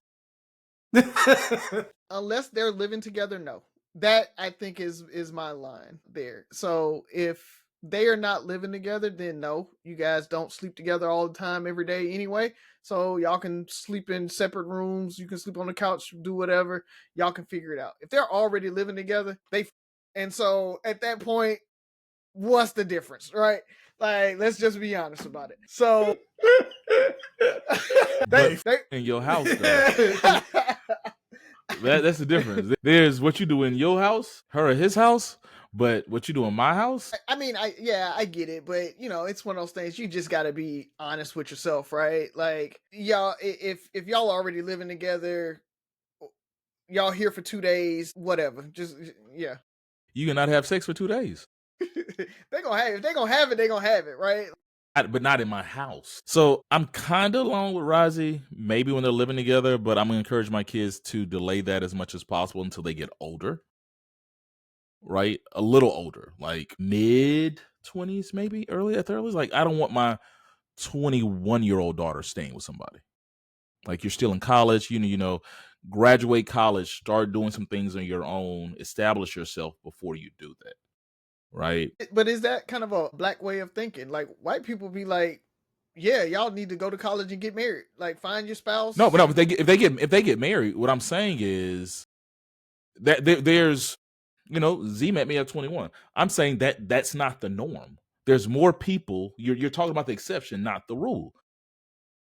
Unless they're living together, no. That I think is my line there. So if they are not living together, then no, you guys don't sleep together all the time every day anyway. So y'all can sleep in separate rooms. You can sleep on the couch, do whatever. Y'all can figure it out. If they're already living together, and so at that point, what's the difference, right? Like, let's just be honest about it. So But in your house, though, that's the difference. There's what you do in your house, her at his house, but what you do in my house. I mean, I get it, but it's one of those things you just got to be honest with yourself, right? Like, y'all, if y'all already living together, y'all here for 2 days, whatever. Just yeah. You cannot have sex for 2 days. They gonna have it. They gonna have it. They gonna have it, right? But not in my house. So I'm kind of along with Rozzy, maybe when they're living together, but I'm going to encourage my kids to delay that as much as possible until they get older, right? A little older, like mid 20s, maybe early at 30s. Like, I don't want my 21-year-old daughter staying with somebody. Like, you're still in college, graduate college, start doing some things on your own, establish yourself before you do that. Right. But is that kind of a black way of thinking? Like, white people be like, yeah, y'all need to go to college and get married. Like, find your spouse. No, if they get married, what I'm saying is that there's, Z met me at 21. I'm saying that that's not the norm. There's more people. You're talking about the exception, not the rule.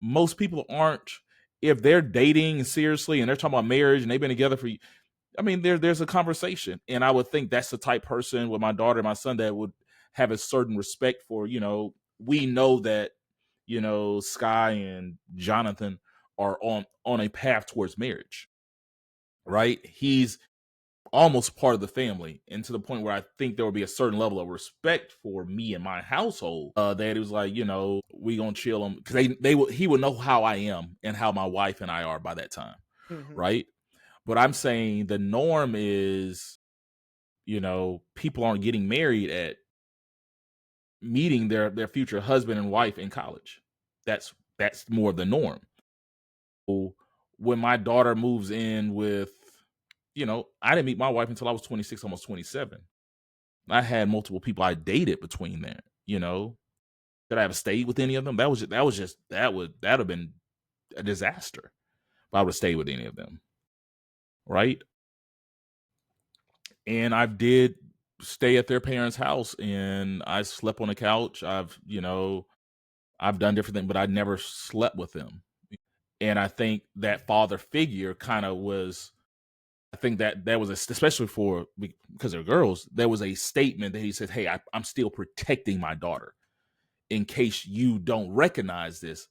Most people aren't. If they're dating seriously and they're talking about marriage and they've been together for, I mean, there's a conversation, and I would think that's the type person with my daughter and my son that would have a certain respect for. We know that Sky and Jonathan are on a path towards marriage, right? He's almost part of the family, and to the point where I think there will be a certain level of respect for me and my household, that it was like, we gonna chill him, because he would know how I am and how my wife and I are by that time. Mm-hmm. Right? But I'm saying the norm is, people aren't getting married at meeting their future husband and wife in college. That's more of the norm. So when my daughter moves in with, I didn't meet my wife until I was 26, almost 27. I had multiple people I dated between there. Did I have stayed with any of them? That would have been a disaster if I would have stayed with any of them. Right? And I did stay at their parents' house, and I slept on the couch. I've done different things, but I never slept with them. And I think that father figure kind of was, I think that was especially because they're girls, there was a statement that he said, hey, I'm still protecting my daughter. In case you don't recognize this,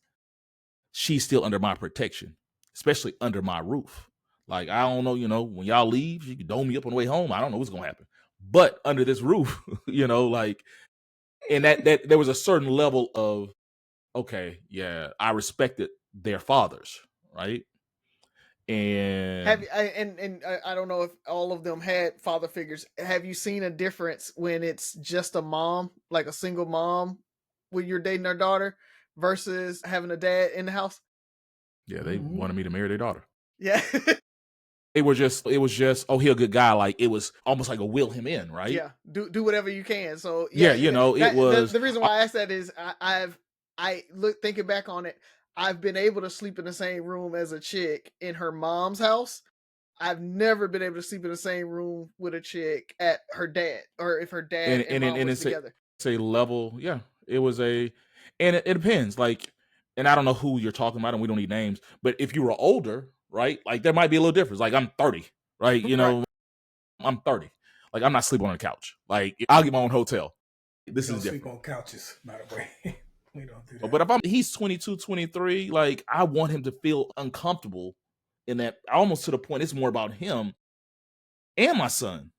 she's still under my protection, especially under my roof. Like, I don't know, when y'all leave, you can dome me up on the way home. I don't know what's going to happen. But under this roof, like, and that there was a certain level of, okay, yeah, I respected their fathers, right? And I don't know if all of them had father figures. Have you seen a difference when it's just a mom, like a single mom, when you're dating their daughter, versus having a dad in the house? Yeah, they wanted me to marry their daughter. Yeah. It was just, oh, he a good guy. Like, it was almost like a will him in, right? Yeah, do whatever you can. So yeah, it was. The reason why I asked that is thinking back on it, I've been able to sleep in the same room as a chick in her mom's house. I've never been able to sleep in the same room with a chick at her dad, or if her dad and mom was together. It's a level, yeah. It was and it depends. Like, and I don't know who you're talking about, and we don't need names. But if you were older, right? Like, there might be a little difference. Like, I'm 30, right? Right. I'm 30. Like, I'm not sleeping on a couch. Like, I'll get my own hotel. This is different. Sleep on couches, by the way. We don't do that. But if he's 22, 23, like, I want him to feel uncomfortable in that, almost to the point it's more about him and my son.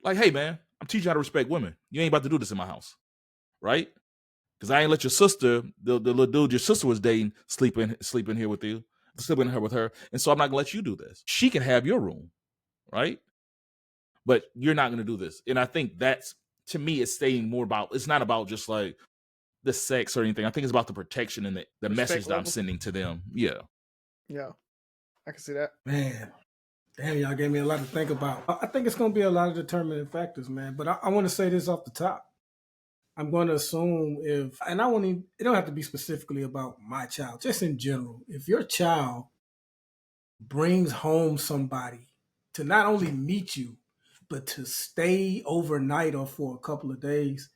Like, hey, man, I'm teaching you how to respect women. You ain't about to do this in my house, right? Because I ain't let your sister, the little dude your sister was dating, sleep in here with you, sleeping here with her. And so I'm not gonna let you do this. She can have your room, right? But you're not gonna do this. And I think that's, to me, it's saying more about, it's not about just like the sex or anything. I think it's about the protection and the message that I'm sending to them. Yeah. Yeah. I can see that. Man, damn, y'all gave me a lot to think about. I think it's going to be a lot of determining factors, man. But I want to say this off the top. I'm going to assume and I won't even, it don't have to be specifically about my child, just in general. If your child brings home somebody to not only meet you, but to stay overnight or for a couple of days,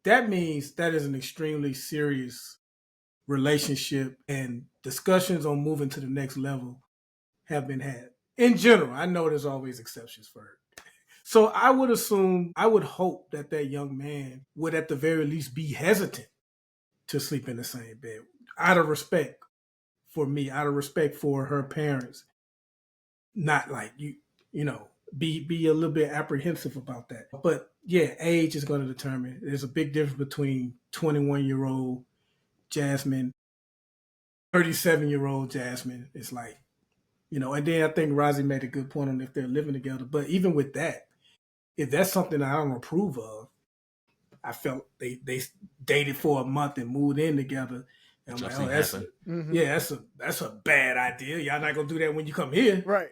that means that is an extremely serious relationship, and discussions on moving to the next level have been had. In general, I know there's always exceptions for it. So I would hope that that young man would at the very least be hesitant to sleep in the same bed out of respect for me, out of respect for her parents. Not like you know, be a little bit apprehensive about that. But yeah, age is going to determine. There's a big difference between 21-year-old Jasmine, 37-year-old Jasmine. It's like, and then I think Rozzy made a good point on if they're living together. But even with that, if that's something I don't approve of, I felt they dated for a month and moved in together. And I'm like, oh, that's a bad idea. Y'all not gonna do that when you come here, right?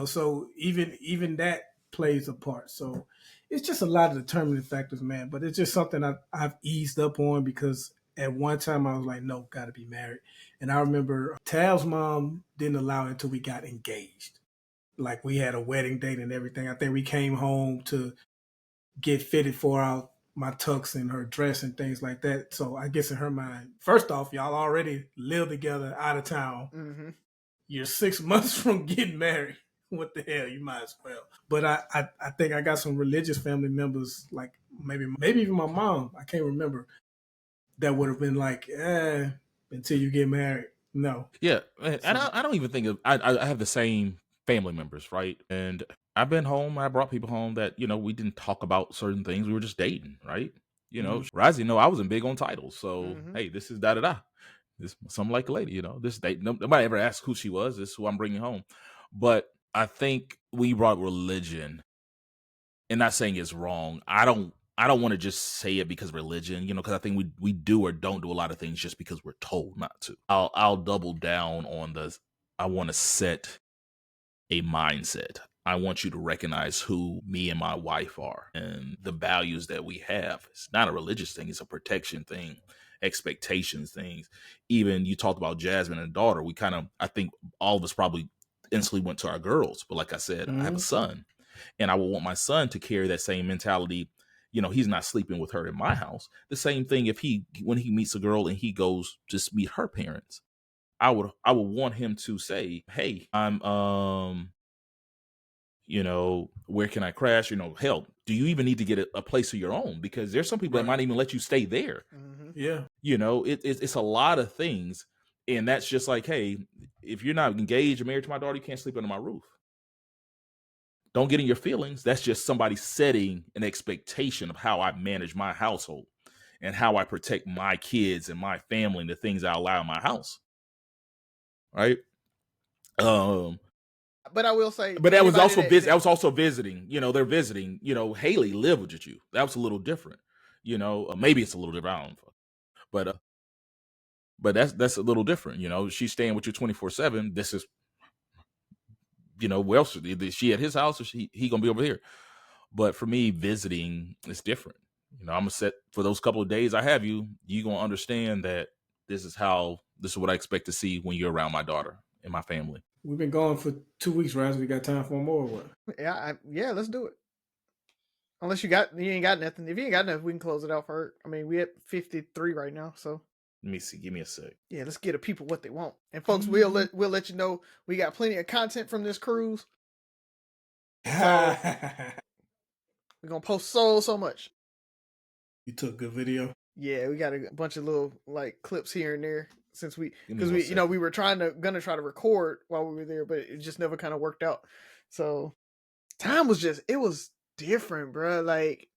So even that plays a part. So it's just a lot of determining factors, man. But it's just something I've eased up on because at one time I was like, no, gotta be married. And I remember Tav's mom didn't allow it until we got engaged. Like we had a wedding date and everything. I think we came home to get fitted for my tux and her dress and things like that. So I guess in her mind, first off, y'all already live together out of town. Mm-hmm. You're 6 months from getting married. What the hell? You might as well. But I think I got some religious family members, like maybe even my mom, I can't remember, that would have been like, until you get married. No. Yeah. And I don't even think I have the same family members, right? And I've been home. I brought people home that, we didn't talk about certain things. We were just dating, right? Rozzy, I wasn't big on titles. So, hey, this is da-da-da. This something like a lady, this date. Nobody ever asked who she was. This is who I'm bringing home. But I think we brought religion, and not saying it's wrong. I don't want to just say it because religion, because I think we do or don't do a lot of things just because we're told not to. I'll double down on I want to set a mindset. I want you to recognize who me and my wife are and the values that we have. It's not a religious thing. It's a protection thing, expectations things. Even you talked about Jasmine and daughter. I think all of us probably instantly went to our girls. But like I said, I have a son, and I would want my son to carry that same mentality. He's not sleeping with her in my house. The same thing when he meets a girl and he goes to meet her parents. I would want him to say, hey, I'm where can I crash? Hell, do you even need to get a place of your own? Because there's some people that might even let you stay there. Mm-hmm. Yeah. It's a lot of things. And that's just like, hey, if you're not engaged or married to my daughter, you can't sleep under my roof. Don't get in your feelings. That's just somebody setting an expectation of how I manage my household and how I protect my kids and my family and the things I allow in my house. Right. But I will say, but that was also that was also visiting. They're visiting. Haley lived with you. That was a little different. Maybe it's a little different. I don't know. But that's a little different. She's staying with you 24/7. This is, where else is she at his house or he gonna be over here? But for me, visiting is different. I'm gonna set for those couple of days I have you. You gonna understand that this is what I expect to see when you're around my daughter and my family. We've been going for 2 weeks, Raz. We got time for more or what? Yeah, let's do it. Unless you ain't got nothing. If you ain't got nothing, we can close it out for her. I mean, we at 53 right now, so. Let me see. Give me a sec. Yeah, let's get the people what they want. And folks, we'll let you know we got plenty of content from this cruise. So we're gonna post so much. You took good video. Yeah, we got a bunch of little clips here and there since because we were gonna try to record while we were there, but it just never kind of worked out. So time was it was different, bro. Like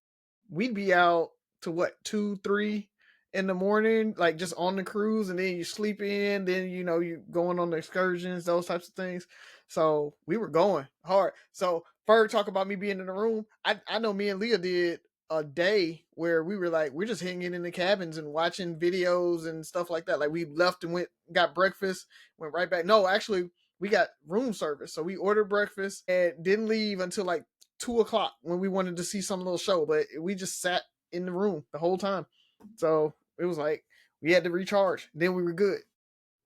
we'd be out to 2, 3, in the morning, like just on the cruise, and then you sleep in, then you going on the excursions, those types of things. So we were going hard. So Ferg talk about me being in the room. I know me and Leah did a day where we were like, we're just hanging in the cabins and watching videos and stuff like that. Like we left and got breakfast, went right back. No, actually, we got room service, so we ordered breakfast and didn't leave until like 2 o'clock when we wanted to see some little show. But we just sat in the room the whole time. So it was like we had to recharge. Then we were good,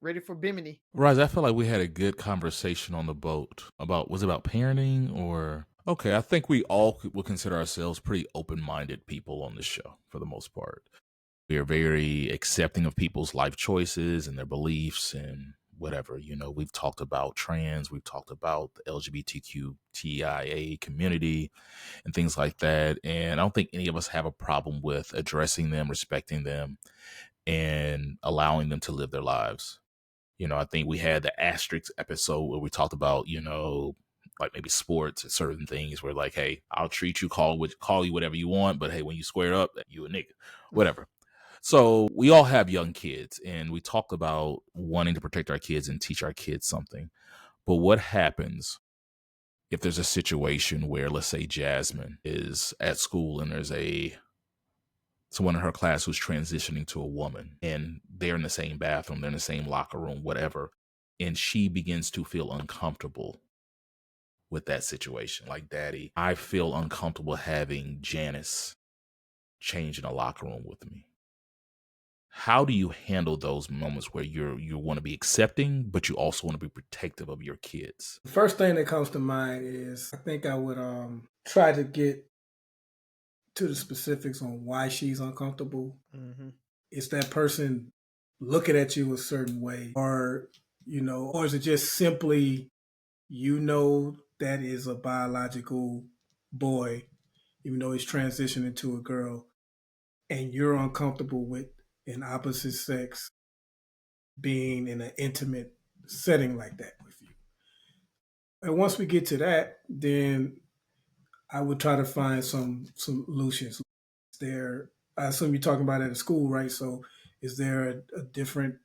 ready for Bimini. Rise, I feel like we had a good conversation on the boat about, was it about parenting or? Okay, I think we all would consider ourselves pretty open-minded people on this show for the most part. We are very accepting of people's life choices and their beliefs and whatever. We've talked about trans, we've talked about the LGBTQTIA community and things like that. And I don't think any of us have a problem with addressing them, respecting them, and allowing them to live their lives. I think we had the asterisk episode where we talked about, like maybe sports and certain things where like, hey, I'll treat you, call you whatever you want, but hey, when you square up, you a nigga, whatever. So we all have young kids, and we talked about wanting to protect our kids and teach our kids something. But what happens if there's a situation where, let's say, Jasmine is at school and there's someone in her class who's transitioning to a woman, and they're in the same bathroom, they're in the same locker room, whatever, and she begins to feel uncomfortable with that situation. Like, Daddy, I feel uncomfortable having Janice change in a locker room with me. How do you handle those moments where you want to be accepting, but you also want to be protective of your kids? The first thing that comes to mind is I think I would try to get to the specifics on why she's uncomfortable. Mm-hmm. Is that person looking at you a certain way, or or is it just simply that is a biological boy, even though he's transitioning to a girl, and you're uncomfortable with an opposite sex being in an intimate setting like that with you. And once we get to that, then I would try to find some solutions. There, I assume you're talking about at a school, right? So, is there a different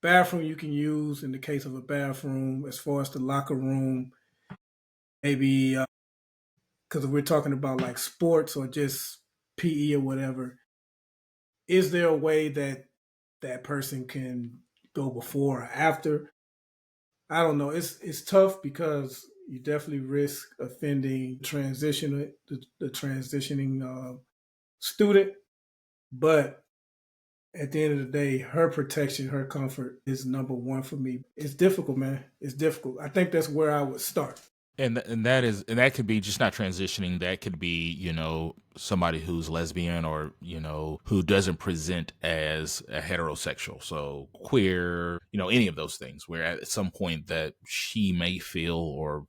bathroom you can use in the case of a bathroom? As far as the locker room, maybe because we're talking about like sports or just PE or whatever, is there a way that that person can go before or after? I don't know. It's tough because you definitely risk offending the transitioning student, but at the end of the day, her protection, her comfort is number one for me. It's difficult, man. It's difficult. I think that's where I would start. And that could be just not transitioning. That could be, somebody who's lesbian or, who doesn't present as a heterosexual. So queer, any of those things where at some point that she may feel or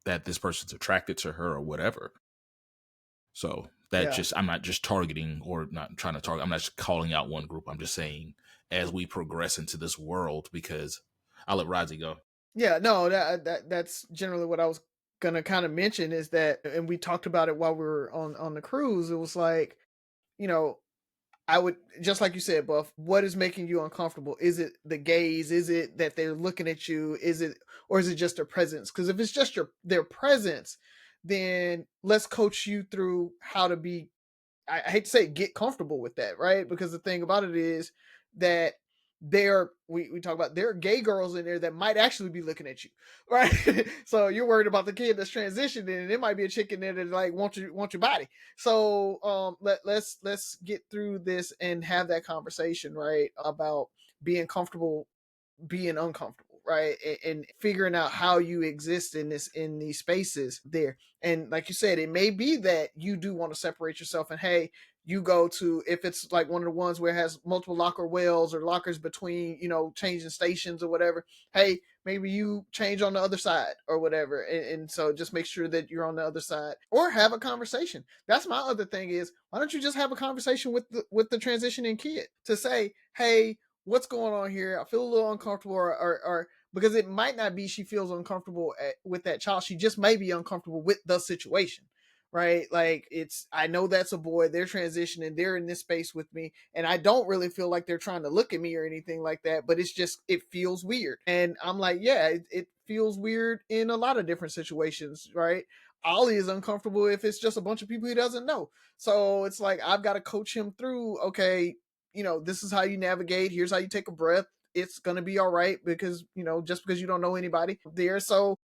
that this person's attracted to her or whatever. So that Yeah. just, I'm not just targeting or not trying to target. I'm not just calling out one group. I'm just saying as we progress into this world, because I'll let Rodney go. Yeah, no, that's generally what I was gonna kind of mention is that, and we talked about it while we were on the cruise. It was like, you know, I would, just like you said, Buff, what is making you uncomfortable? Is it the gaze? Is it that they're looking at you? Or is it just their presence? Because if it's just their presence, then let's coach you through how to be, I hate to say get comfortable with that, right? Because the thing about it is that we talk about there are gay girls in there that might actually be looking at you, right? So you're worried about the kid that's transitioning, and it might be a chick in there that like want your body. So let's get through this and have that conversation, right? About being comfortable, being uncomfortable, right? And figuring out how you exist in these spaces there. And like you said, it may be that you do want to separate yourself, and hey, you go to, if it's like one of the ones where it has multiple locker wells or lockers between, changing stations or whatever, hey, maybe you change on the other side or whatever. And so just make sure that you're on the other side, or have a conversation. That's my other thing is, why don't you just have a conversation with the transitioning kid to say, hey, what's going on here? I feel a little uncomfortable, or because it might not be she feels uncomfortable with that child. She just may be uncomfortable with the situation, right? Like I know that's a boy, they're transitioning, they're in this space with me, and I don't really feel like they're trying to look at me or anything like that, but it's just, it feels weird. And I'm like, yeah, it feels weird in a lot of different situations, right? Ollie is uncomfortable if it's just a bunch of people he doesn't know. So it's like, I've got to coach him through, okay, this is how you navigate. Here's how you take a breath. It's going to be all right, because, just because you don't know anybody there. So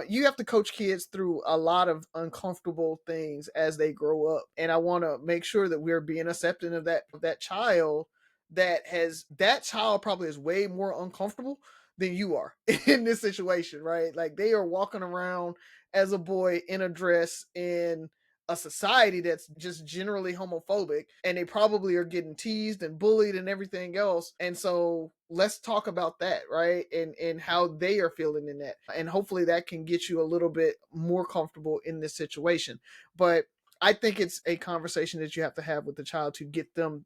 you have to coach kids through a lot of uncomfortable things as they grow up, and I want to make sure that we're being accepting of that child. That child probably is way more uncomfortable than you are in this situation, right? Like, they are walking around as a boy in a dress in a society that's just generally homophobic, and they probably are getting teased and bullied and everything else. And so let's talk about that, right? And how they are feeling in that, and hopefully that can get you a little bit more comfortable in this situation. But I think it's a conversation that you have to have with the child to get them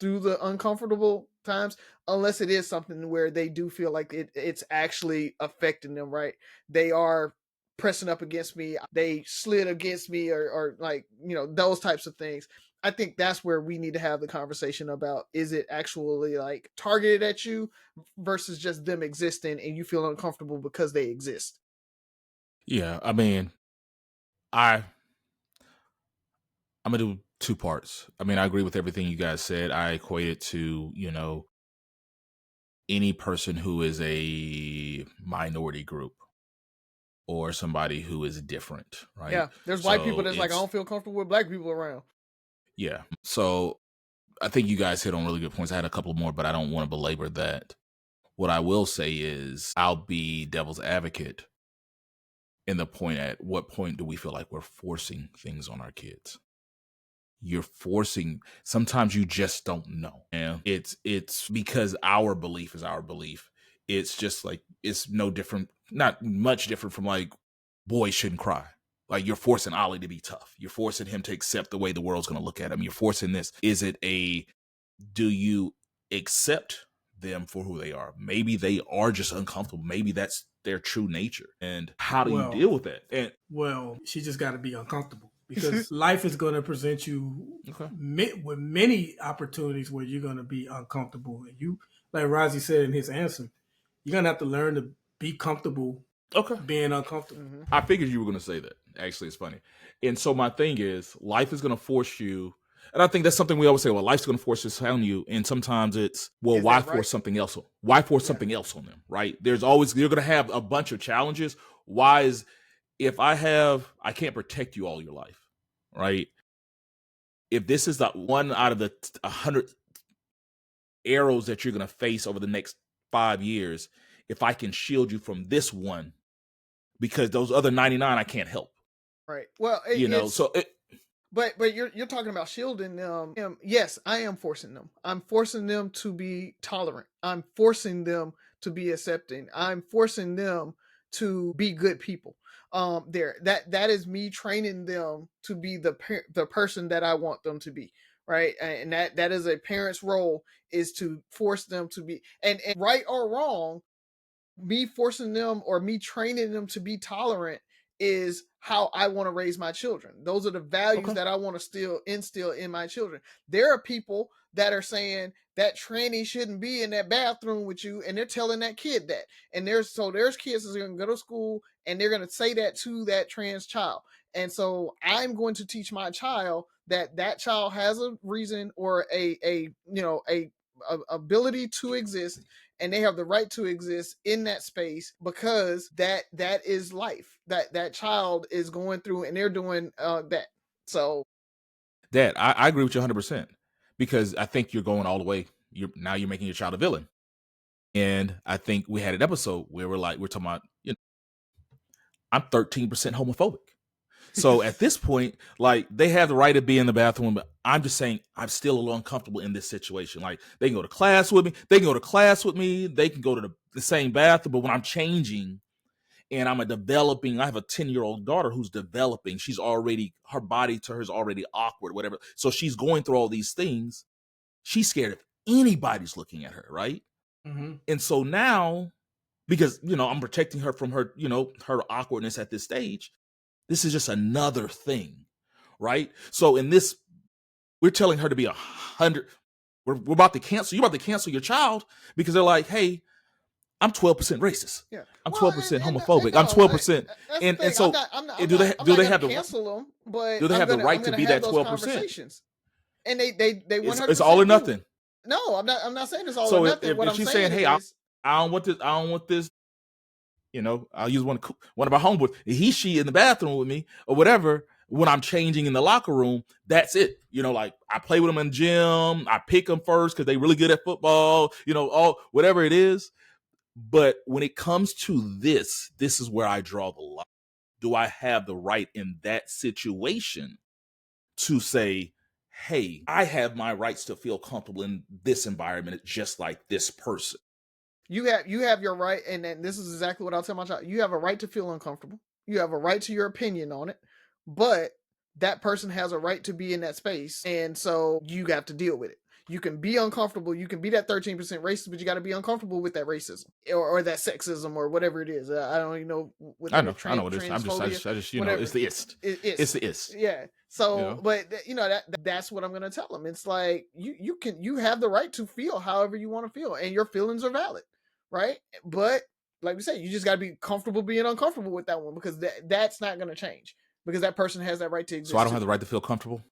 through the uncomfortable times, unless it is something where they do feel like it's actually affecting them, right? They are pressing up against me, they slid against me, or like, those types of things. I think that's where we need to have the conversation about, is it actually like targeted at you versus just them existing and you feel uncomfortable because they exist. Yeah, I mean, I I'm gonna do two parts. I mean, I agree with everything you guys said. I equate it to, any person who is a minority group or somebody who is different, right? Yeah, there's white people So that's like, I it's don't feel comfortable with black people around. yeah. So I think you guys hit on really good points. I had a couple more, but I don't want to belabor that. What I will say is I'll be devil's advocate in the point, at what point do we feel like we're forcing things on our kids? You're forcing, sometimes you just don't know. And it's because our belief is our belief. It's just like, it's no different, not much different from like, boys shouldn't cry. Like, you're forcing Ollie to be tough. You're forcing him to accept the way the world's going to look at him. You're forcing this. Is it a, do you accept them for who they are? Maybe they are just uncomfortable. Maybe that's their true nature. And how do you Well, deal with that? And she just got to be uncomfortable, because life is going to present you okay. with many opportunities where you're going to be uncomfortable. And you, like Rozzy said in his answer, you're going to have to learn to be comfortable Okay. being uncomfortable. Mm-hmm. I figured you were going to say that. Actually, it's funny. And so my thing is, life is going to force you. And I think that's something we always say, well, life's going to force this on you. And sometimes it's, well, Is why that force right? something else? Why force Yeah. something else on them, right? There's always, you're going to have a bunch of challenges. Why is, if I can't protect you all your life, right? If this is the one out of the 100 arrows that you're going to face over the next 5 years, if I can shield you from this one, because those other 99 I can't help. Right. Well, So but you're talking about shielding them. Yes, I am forcing them. I'm forcing them to be tolerant. I'm forcing them to be accepting. I'm forcing them to be good people. That is me training them to be the person that I want them to be. Right, and that is a parent's role, is to force them to be, and right or wrong, me forcing them or me training them to be tolerant is how I want to raise my children. Those are the values okay. that I want to still instill in my children. There are people that are saying that tranny shouldn't be in that bathroom with you, and they're telling that kid that. And there's kids that are going to go to school and they're going to say that to that trans child. And so I'm going to teach my child that child has a reason, or a ability to exist, and they have the right to exist in that space, because that is life, that child is going through, and they're doing that. So Dad, I agree with you 100%, because I think you're going all the way. You're making your child a villain. And I think we had an episode where we're talking about, I'm 13% homophobic. So at this point, like, they have the right to be in the bathroom, but I'm just saying I'm still a little uncomfortable in this situation. Like, they can go to class with me. They can go to the same bathroom, but when I'm changing and I have a 10-year-old daughter who's developing. She's already, her body to her is already awkward, whatever. So she's going through all these things. She's scared if anybody's looking at her, right? Mm-hmm. And so now, because, I'm protecting her from her, her awkwardness at this stage, This is just another thing, right? So in this, we're telling her to be 100. We're about to cancel. You're about to cancel your child because they're like, hey, I'm 12% racist. Yeah. I'm Well, 12% and homophobic. no, I'm 12%. that's the And thing. so do I'm they not have gonna the cancel them, but do they have the right I'm to gonna be have that those 12%? conversations. And they 100% It's all or nothing. No, I'm not saying it's all So or nothing. What if I'm she's saying, saying hey, is, I don't want this, I'll use one of my homeboys. She in the bathroom with me or whatever. When I'm changing in the locker room, that's it. Like I play with them in the gym. I pick them first because they really good at football. All whatever it is. But when it comes to this is where I draw the line. Do I have the right in that situation to say, hey, I have my rights to feel comfortable in this environment just like this person? you have your right, and then this is exactly what I'll tell my child. You have a right to feel uncomfortable. You have a right to your opinion on it, but that person has a right to be in that space, and so you have to deal with it. You can be uncomfortable. You can be that 13% racist, but you got to be uncomfortable with that racism or that sexism or whatever it is. I don't even know what I that know, is. I know what it is. I just, it's the ist. It's the ist. Yeah. So, but that's what I'm gonna tell them. It's like you have the right to feel however you want to feel, and your feelings are valid, right? But like we said, you just got to be comfortable being uncomfortable with that one because that's not gonna change because that person has that right to exist. So I don't have the right to feel comfortable.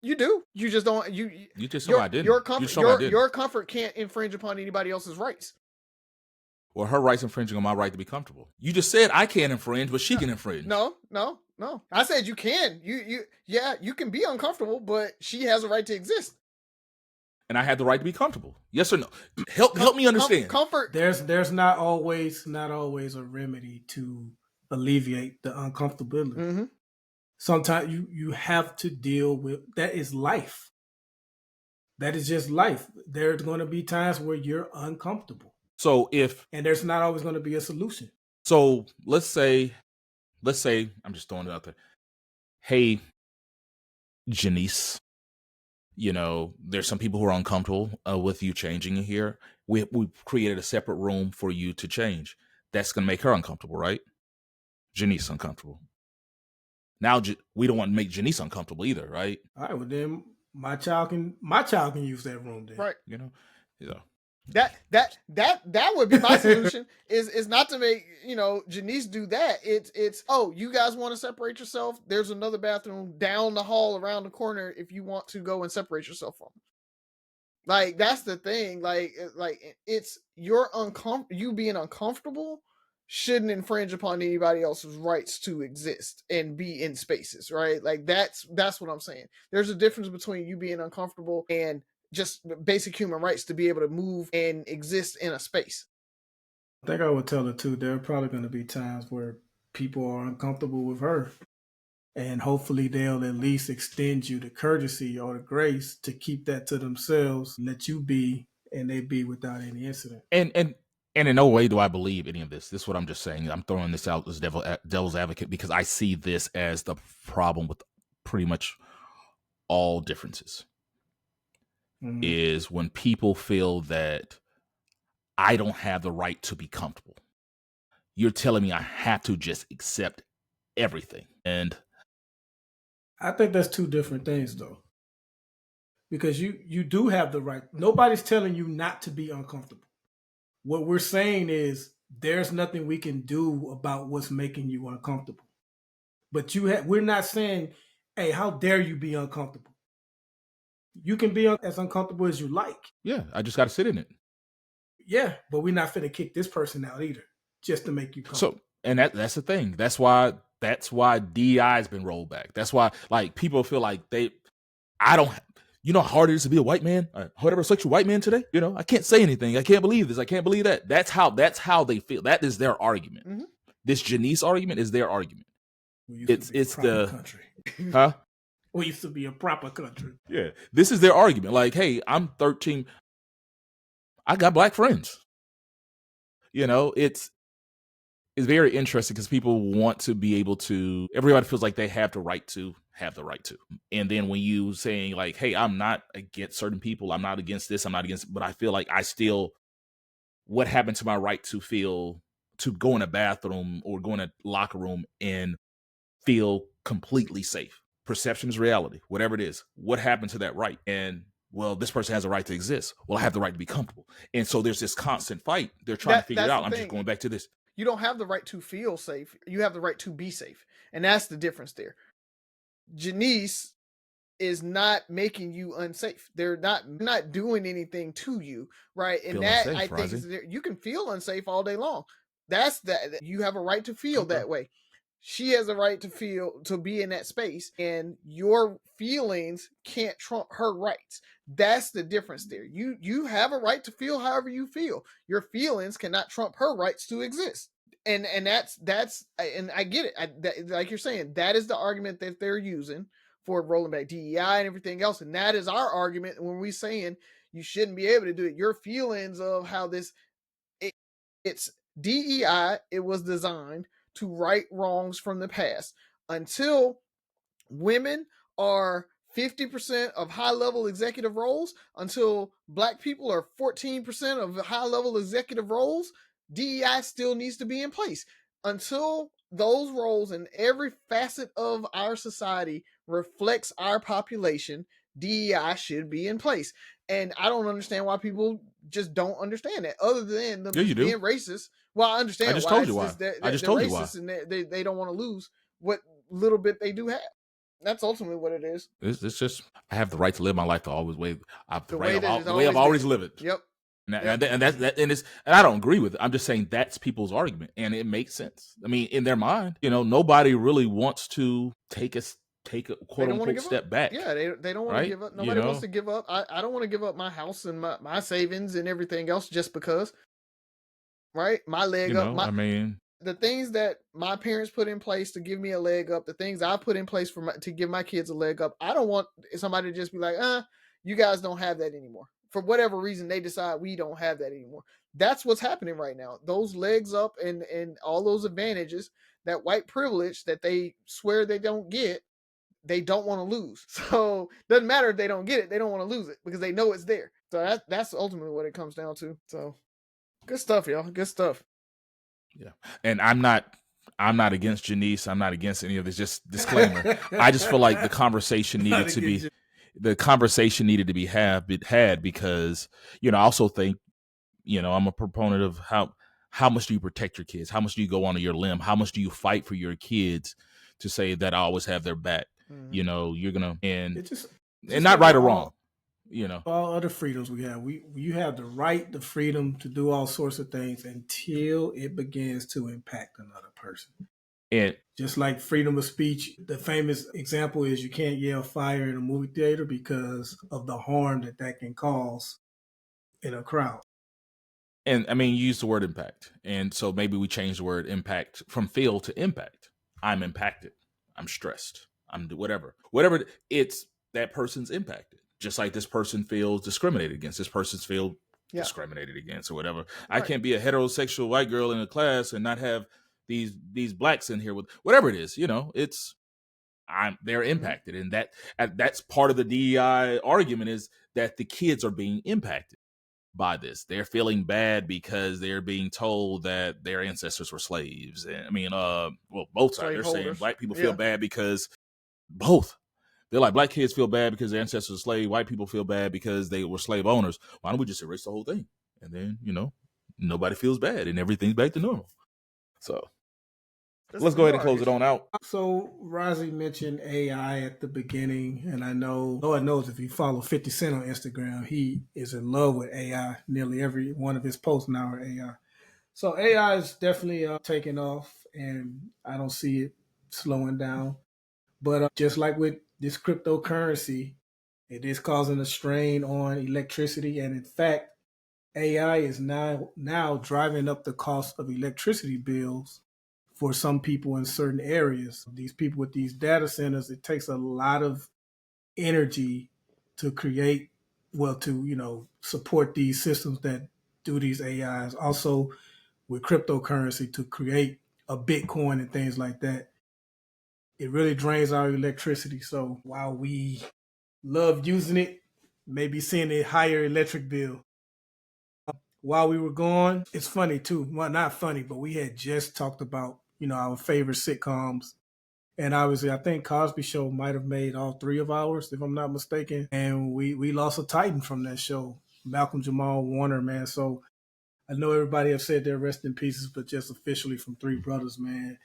You do. You just don't. You just told me I didn't. Your comfort can't infringe upon anybody else's rights. Well, her rights infringing on my right to be comfortable. You just said I can't infringe, but she can infringe. No. I said you can. You can be uncomfortable, but she has a right to exist. And I have the right to be comfortable. Yes or no? Help me understand. Comfort. There's not always a remedy to alleviate the uncomfortability. Mm-hmm. Sometimes you have to deal with that. Is life. That is just life. There's going to be times where you're uncomfortable. And there's not always going to be a solution. So let's say I'm just throwing it out there. Hey, Janice, there's some people who are uncomfortable with you changing here. We created a separate room for you to change. That's going to make her uncomfortable, right? Janice uncomfortable. Now we don't want to make Janice uncomfortable either, right? All right, well then my child can use that room then. Right. Yeah. That would be my solution is not to make Janice do that. It's you guys want to separate yourself, there's another bathroom down the hall around the corner if you want to go and separate yourself from them. Like that's the thing, like it's you being uncomfortable shouldn't infringe upon anybody else's rights to exist and be in spaces, right? Like that's what I'm saying. There's a difference between you being uncomfortable and just basic human rights to be able to move and exist in a space. I think I would tell her too, there are probably going to be times where people are uncomfortable with her. And hopefully they'll at least extend you the courtesy or the grace to keep that to themselves, let you be, and they be without any incident. And in no way do I believe any of this. This is what I'm just saying. I'm throwing this out as devil's advocate because I see this as the problem with pretty much all differences. Mm-hmm. Is when people feel that I don't have the right to be comfortable. You're telling me I have to just accept everything. And I think that's two different things though. Because you do have the right. Nobody's telling you not to be uncomfortable. What we're saying is there's nothing we can do about what's making you uncomfortable. But we're not saying, hey, how dare you be uncomfortable? You can be as uncomfortable as you like. Yeah, I just got to sit in it. Yeah, but we're not finna kick this person out either, just to make you comfortable. So, and that's the thing. That's why DEI has been rolled back. That's why, like, people feel like I don't. You know how hard it is to be a white man, a heterosexual white man today. I can't say anything. I can't believe this. I can't believe that. That's how they feel. That is their argument. Mm-hmm. This Janice argument is their argument. It's the country, huh? We used to be a proper country. Yeah, this is their argument. Like, hey, I'm 13. I got black friends. It's very interesting because people want to be able to. Everybody feels like they have the right to. And then when you saying like, hey, I'm not against certain people, I'm not against this, I'm not against, but I feel like what happened to my right to go in a bathroom or go in a locker room and feel completely safe. Perception is reality, whatever it is. What happened to that right? And well, this person has a right to exist. Well, I have the right to be comfortable. And so there's this constant fight. They're trying to figure it That's out. the I'm just thing. going back to this. You don't have the right to feel safe. You have the right to be safe. And that's the difference there. Janice is not making you unsafe. They're not doing anything to you, right? And Feel that unsafe, I think is Rozzy. you can feel unsafe all day long. That's that you have a right to feel that way. She has a right to be in that space, and your feelings can't trump her rights. That's the difference there. You have a right to feel however you feel. Your feelings cannot trump her rights to exist. And that's and I get it. Like you're saying, that is the argument that they're using for rolling back DEI and everything else, and that is our argument when we saying you shouldn't be able to do it. Your feelings of how it, it's DEI. It was designed to right wrongs from the past. Until women are 50% of high level executive roles, until black people are 14% of high level executive roles, DEI still needs to be in place. Until those roles in every facet of our society reflects our population, DEI should be in place. And I don't understand why people just don't understand that, other than them Yeah, you just do. being racist. Well, I I understand just why. told you It's why. just they're, I just they're told you why. racist, and they don't want to lose what little bit they do have. That's ultimately what it is. It's just I have the right to live my life the always way. The way that it's The way I've always always been. lived it. Yep. And that's that, and I don't agree with it. I'm just saying that's people's argument, and it makes sense. I mean, in their mind, nobody really wants to take a quote unquote step back. Yeah, they don't want to right? give up. Nobody wants to give up. I don't want to give up my house and my savings and everything else just because. Right, my leg up. I mean, the things that my parents put in place to give me a leg up, the things I put in place to give my kids a leg up. I don't want somebody to just be like, you guys don't have that anymore. For whatever reason, they decide we don't have that anymore. That's what's happening right now. Those legs up and all those advantages, that white privilege that they swear they don't get, they don't want to lose. So doesn't matter if they don't get it, they don't want to lose it because they know it's there. So that's ultimately what it comes down to. So good stuff, y'all. Good stuff. Yeah, and I'm not against Janice. I'm not against any of this. Just disclaimer. I just feel like the conversation needed to be had because I also think I'm a proponent of how much do you protect your kids? How much do you go on your limb? How much do you fight for your kids to say that I always have their back? Mm-hmm. You're gonna and not right or wrong. All other freedoms we have. You have the right, the freedom to do all sorts of things until it begins to impact another person. And just like freedom of speech, the famous example is you can't yell fire in a movie theater because of the harm that can cause in a crowd. And I mean, you use the word impact. And so maybe we change the word impact from feel to impact. I'm impacted. I'm stressed. I'm whatever. Whatever it's that person's impacted. Just like this person feels discriminated against. This person's feel discriminated against or whatever. Right. I can't be a heterosexual white girl in a class and not have these blacks in here with whatever it is. They're impacted. And that's part of the DEI argument is that the kids are being impacted by this. They're feeling bad because they're being told that their ancestors were slaves. And I mean, both sides. They're saying black people feel bad because both. They're like, black kids feel bad because their ancestors were slaves. White people feel bad because they were slave owners. Why don't we just erase the whole thing? And then, nobody feels bad and everything's back to normal. So let's go ahead and close it on out. So Rozzy mentioned AI at the beginning, and I know, Lord knows if you follow 50 Cent on Instagram, he is in love with AI. Nearly every one of his posts now are AI. So AI is definitely taking off, and I don't see it slowing down. But just like with this cryptocurrency, it is causing a strain on electricity, and in fact, AI is now driving up the cost of electricity bills for some people in certain areas. These people with these data centers, it takes a lot of energy to create, to support these systems that do these AIs. Also with cryptocurrency to create a Bitcoin and things like that. It really drains our electricity. So while we love using it, maybe seeing a higher electric bill. While we were gone, it's funny too. Well, not funny, but we had just talked about, our favorite sitcoms And obviously, I think Cosby Show might have made all three of ours, if I'm not mistaken. And we lost a titan from that show, Malcolm Jamal Warner, man. So I know everybody have said their rest in pieces, but just officially from Three Brothers, man,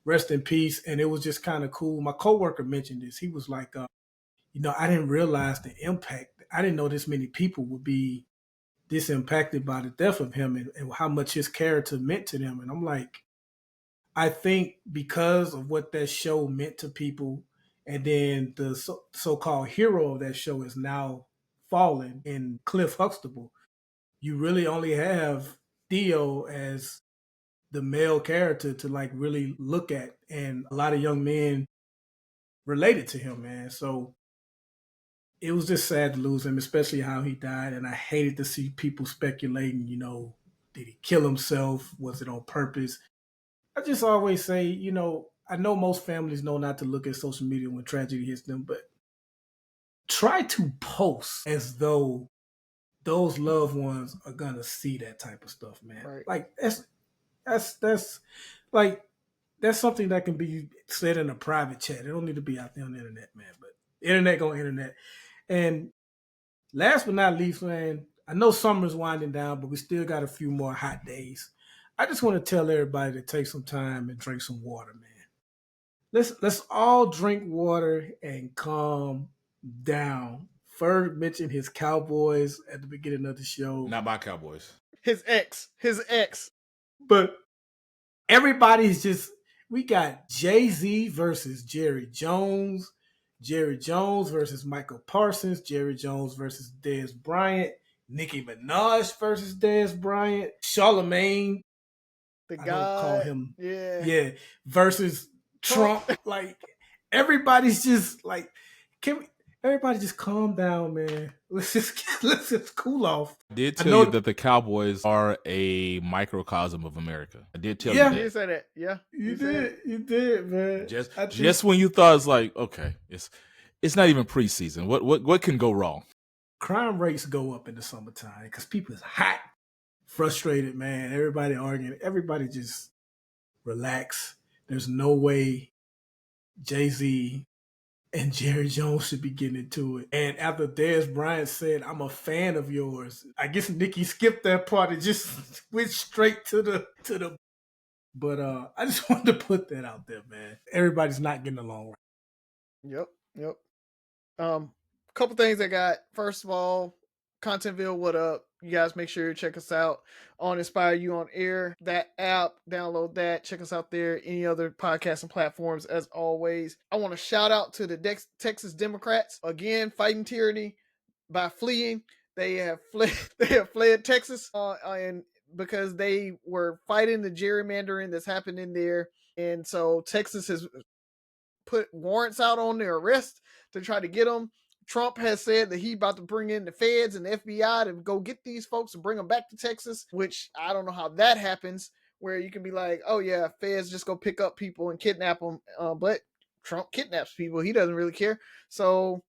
rest in peace. And it was just kind of cool. My coworker mentioned this. He was like, I didn't realize the impact. I didn't know this many people would be this impacted by the death of him and how much his character meant to them. And I'm like, I think because of what that show meant to people, and then the so-called hero of that show is now fallen in Cliff Huxtable, you really only have Theo as the male character to like really look at, and a lot of young men related to him, man. So it was just sad to lose him, especially how he died. And I hated to see people speculating, did he kill himself? Was it on purpose? I just always say, I know most families know not to look at social media when tragedy hits them, but try to post as though those loved ones are gonna see that type of stuff, man. Right. Like that's like that's something that can be said in a private chat. It don't need to be out there on the internet, man. But internet gonna internet. And last but not least, man, I know summer's winding down, but we still got a few more hot days. I just want to tell everybody to take some time and drink some water, man. Let's all drink water and calm down. Ferg mentioned his Cowboys at the beginning of the show. Not my Cowboys. His ex. But everybody's just, we got Jay-Z versus Jerry Jones versus Michael Parsons, Jerry Jones versus Dez Bryant, Nicki Minaj versus Dez Bryant, Charlemagne, The I guy. don't call him, Yeah. versus Trump. Like, everybody's just like, everybody just calm down, man. Let's just cool off. I did tell you that the Cowboys are a microcosm of America. I did tell you that. You did say that. Yeah. You did, man. Just when you thought it's like, okay, it's not even preseason. What can go wrong? Crime rates go up in the summertime because people is hot, frustrated, man. Everybody arguing. Everybody just relax. There's no way Jay-Z and Jerry Jones should be getting into it. And after Dez Bryant said, "I'm a fan of yours," I guess Nicki skipped that part and just went straight to the. But I just wanted to put that out there, man. Everybody's not getting along right. Yep. Couple things I got. First of all, Contentville, what up? You guys make sure you check us out on Inspire You on Air. That app, download that. Check us out there. Any other podcasting platforms, as always. I want to shout out to the Texas Democrats again, fighting tyranny by fleeing. They have fled. They have fled Texas, and because they were fighting the gerrymandering that's happening there, and so Texas has put warrants out on their arrest to try to get them. Trump has said that he about to bring in the feds and the FBI to go get these folks and bring them back to Texas, which I don't know how that happens, where you can be like, oh yeah, feds just go pick up people and kidnap them. But Trump kidnaps people. He doesn't really care. So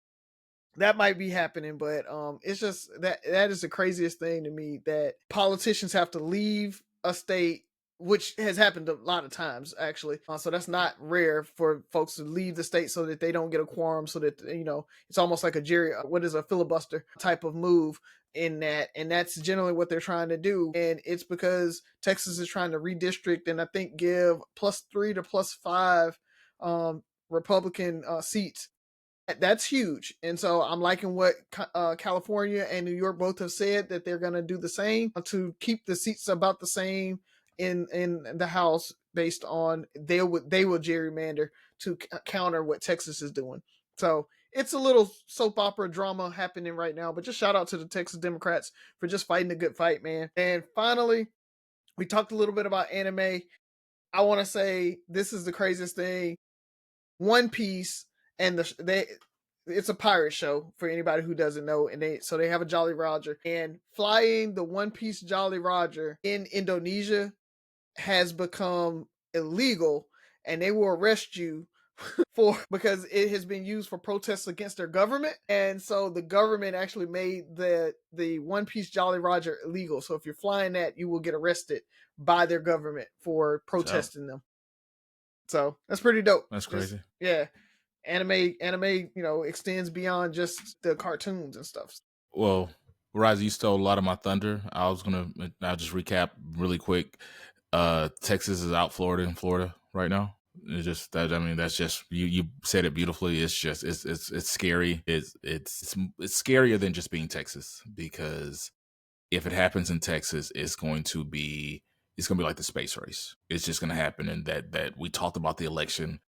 that might be happening, but it's just that is the craziest thing to me, that politicians have to leave a state, which has happened a lot of times, actually. So that's not rare for folks to leave the state so that they don't get a quorum, so that, it's almost like a filibuster type of move in that. And that's generally what they're trying to do. And it's because Texas is trying to redistrict and I think give +3 to +5 Republican seats. That's huge. And so I'm liking what California and New York both have said, that they're going to do the same to keep the seats about the same in the House, based on they will gerrymander to counter what Texas is doing. So it's a little soap opera drama happening right now, but just shout out to the Texas Democrats for just fighting a good fight, man. And finally, we talked a little bit about anime. I want to say this is the craziest thing. One Piece and it's a pirate show for anybody who doesn't know, and they have a Jolly Roger, and flying the One Piece Jolly Roger in Indonesia has become illegal, and they will arrest you because it has been used for protests against their government. And so the government actually made the One Piece Jolly Roger illegal. So if you're flying that, you will get arrested by their government for protesting them. So that's pretty dope. That's crazy. Yeah. Anime, extends beyond just the cartoons and stuff. Well, Rise, you stole a lot of my thunder. I'll just recap really quick. Texas is out Florida right now. It's just that, I mean, that's just you said it beautifully. It's just it's scary. It's scarier than just being Texas, because if it happens in Texas, it's going to be like the space race. It's just going to happen. And that we talked about the election.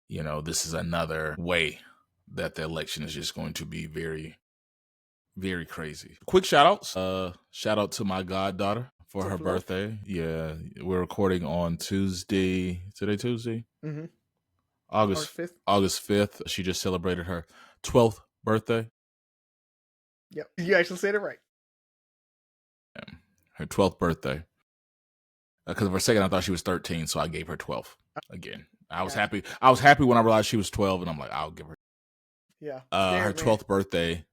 This is another way that the election is just going to be very, very crazy. Quick shout outs. Shout out to my goddaughter for her birthday. Yeah, we're recording on Tuesday. Today Tuesday? Mm-hmm. August 5th. She just celebrated her 12th birthday. Yep, you actually said it right. Yeah, her 12th birthday. Because for a second I thought she was 13, so I gave her 12 again. I was happy. I was happy when I realized she was 12, and I'm like, I'll give her. Yeah. Her 12th birthday.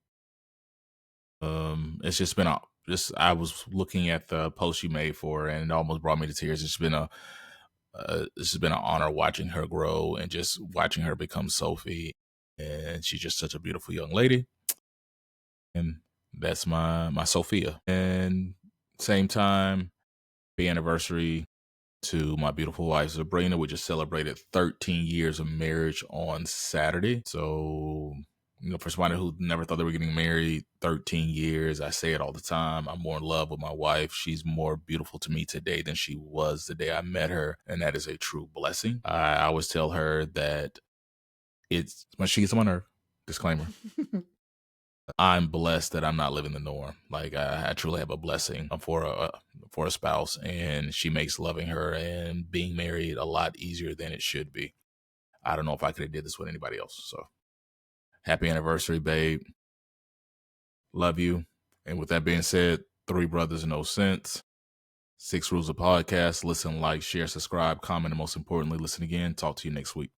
It's just been I was looking at the post you made for her, and it almost brought me to tears. It's been an honor watching her grow and just watching her become Sophie. And she's just such a beautiful young lady. And that's my Sophia. And same time, the anniversary to my beautiful wife, Sabrina. We just celebrated 13 years of marriage on Saturday. So, for somebody who never thought they were getting married, 13 years, I say it all the time. I'm more in love with my wife. She's more beautiful to me today than she was the day I met her. And that is a true blessing. I always tell her that when she gets on my nerve, disclaimer, I'm blessed that I'm not living the norm. Like, I truly have a blessing for a spouse, and she makes loving her and being married a lot easier than it should be. I don't know if I could have did this with anybody else. So happy anniversary, babe. Love you. And with that being said, 3 brothers, no sense. 6 rules of podcast. Listen, like, share, subscribe, comment, and most importantly, listen again. Talk to you next week.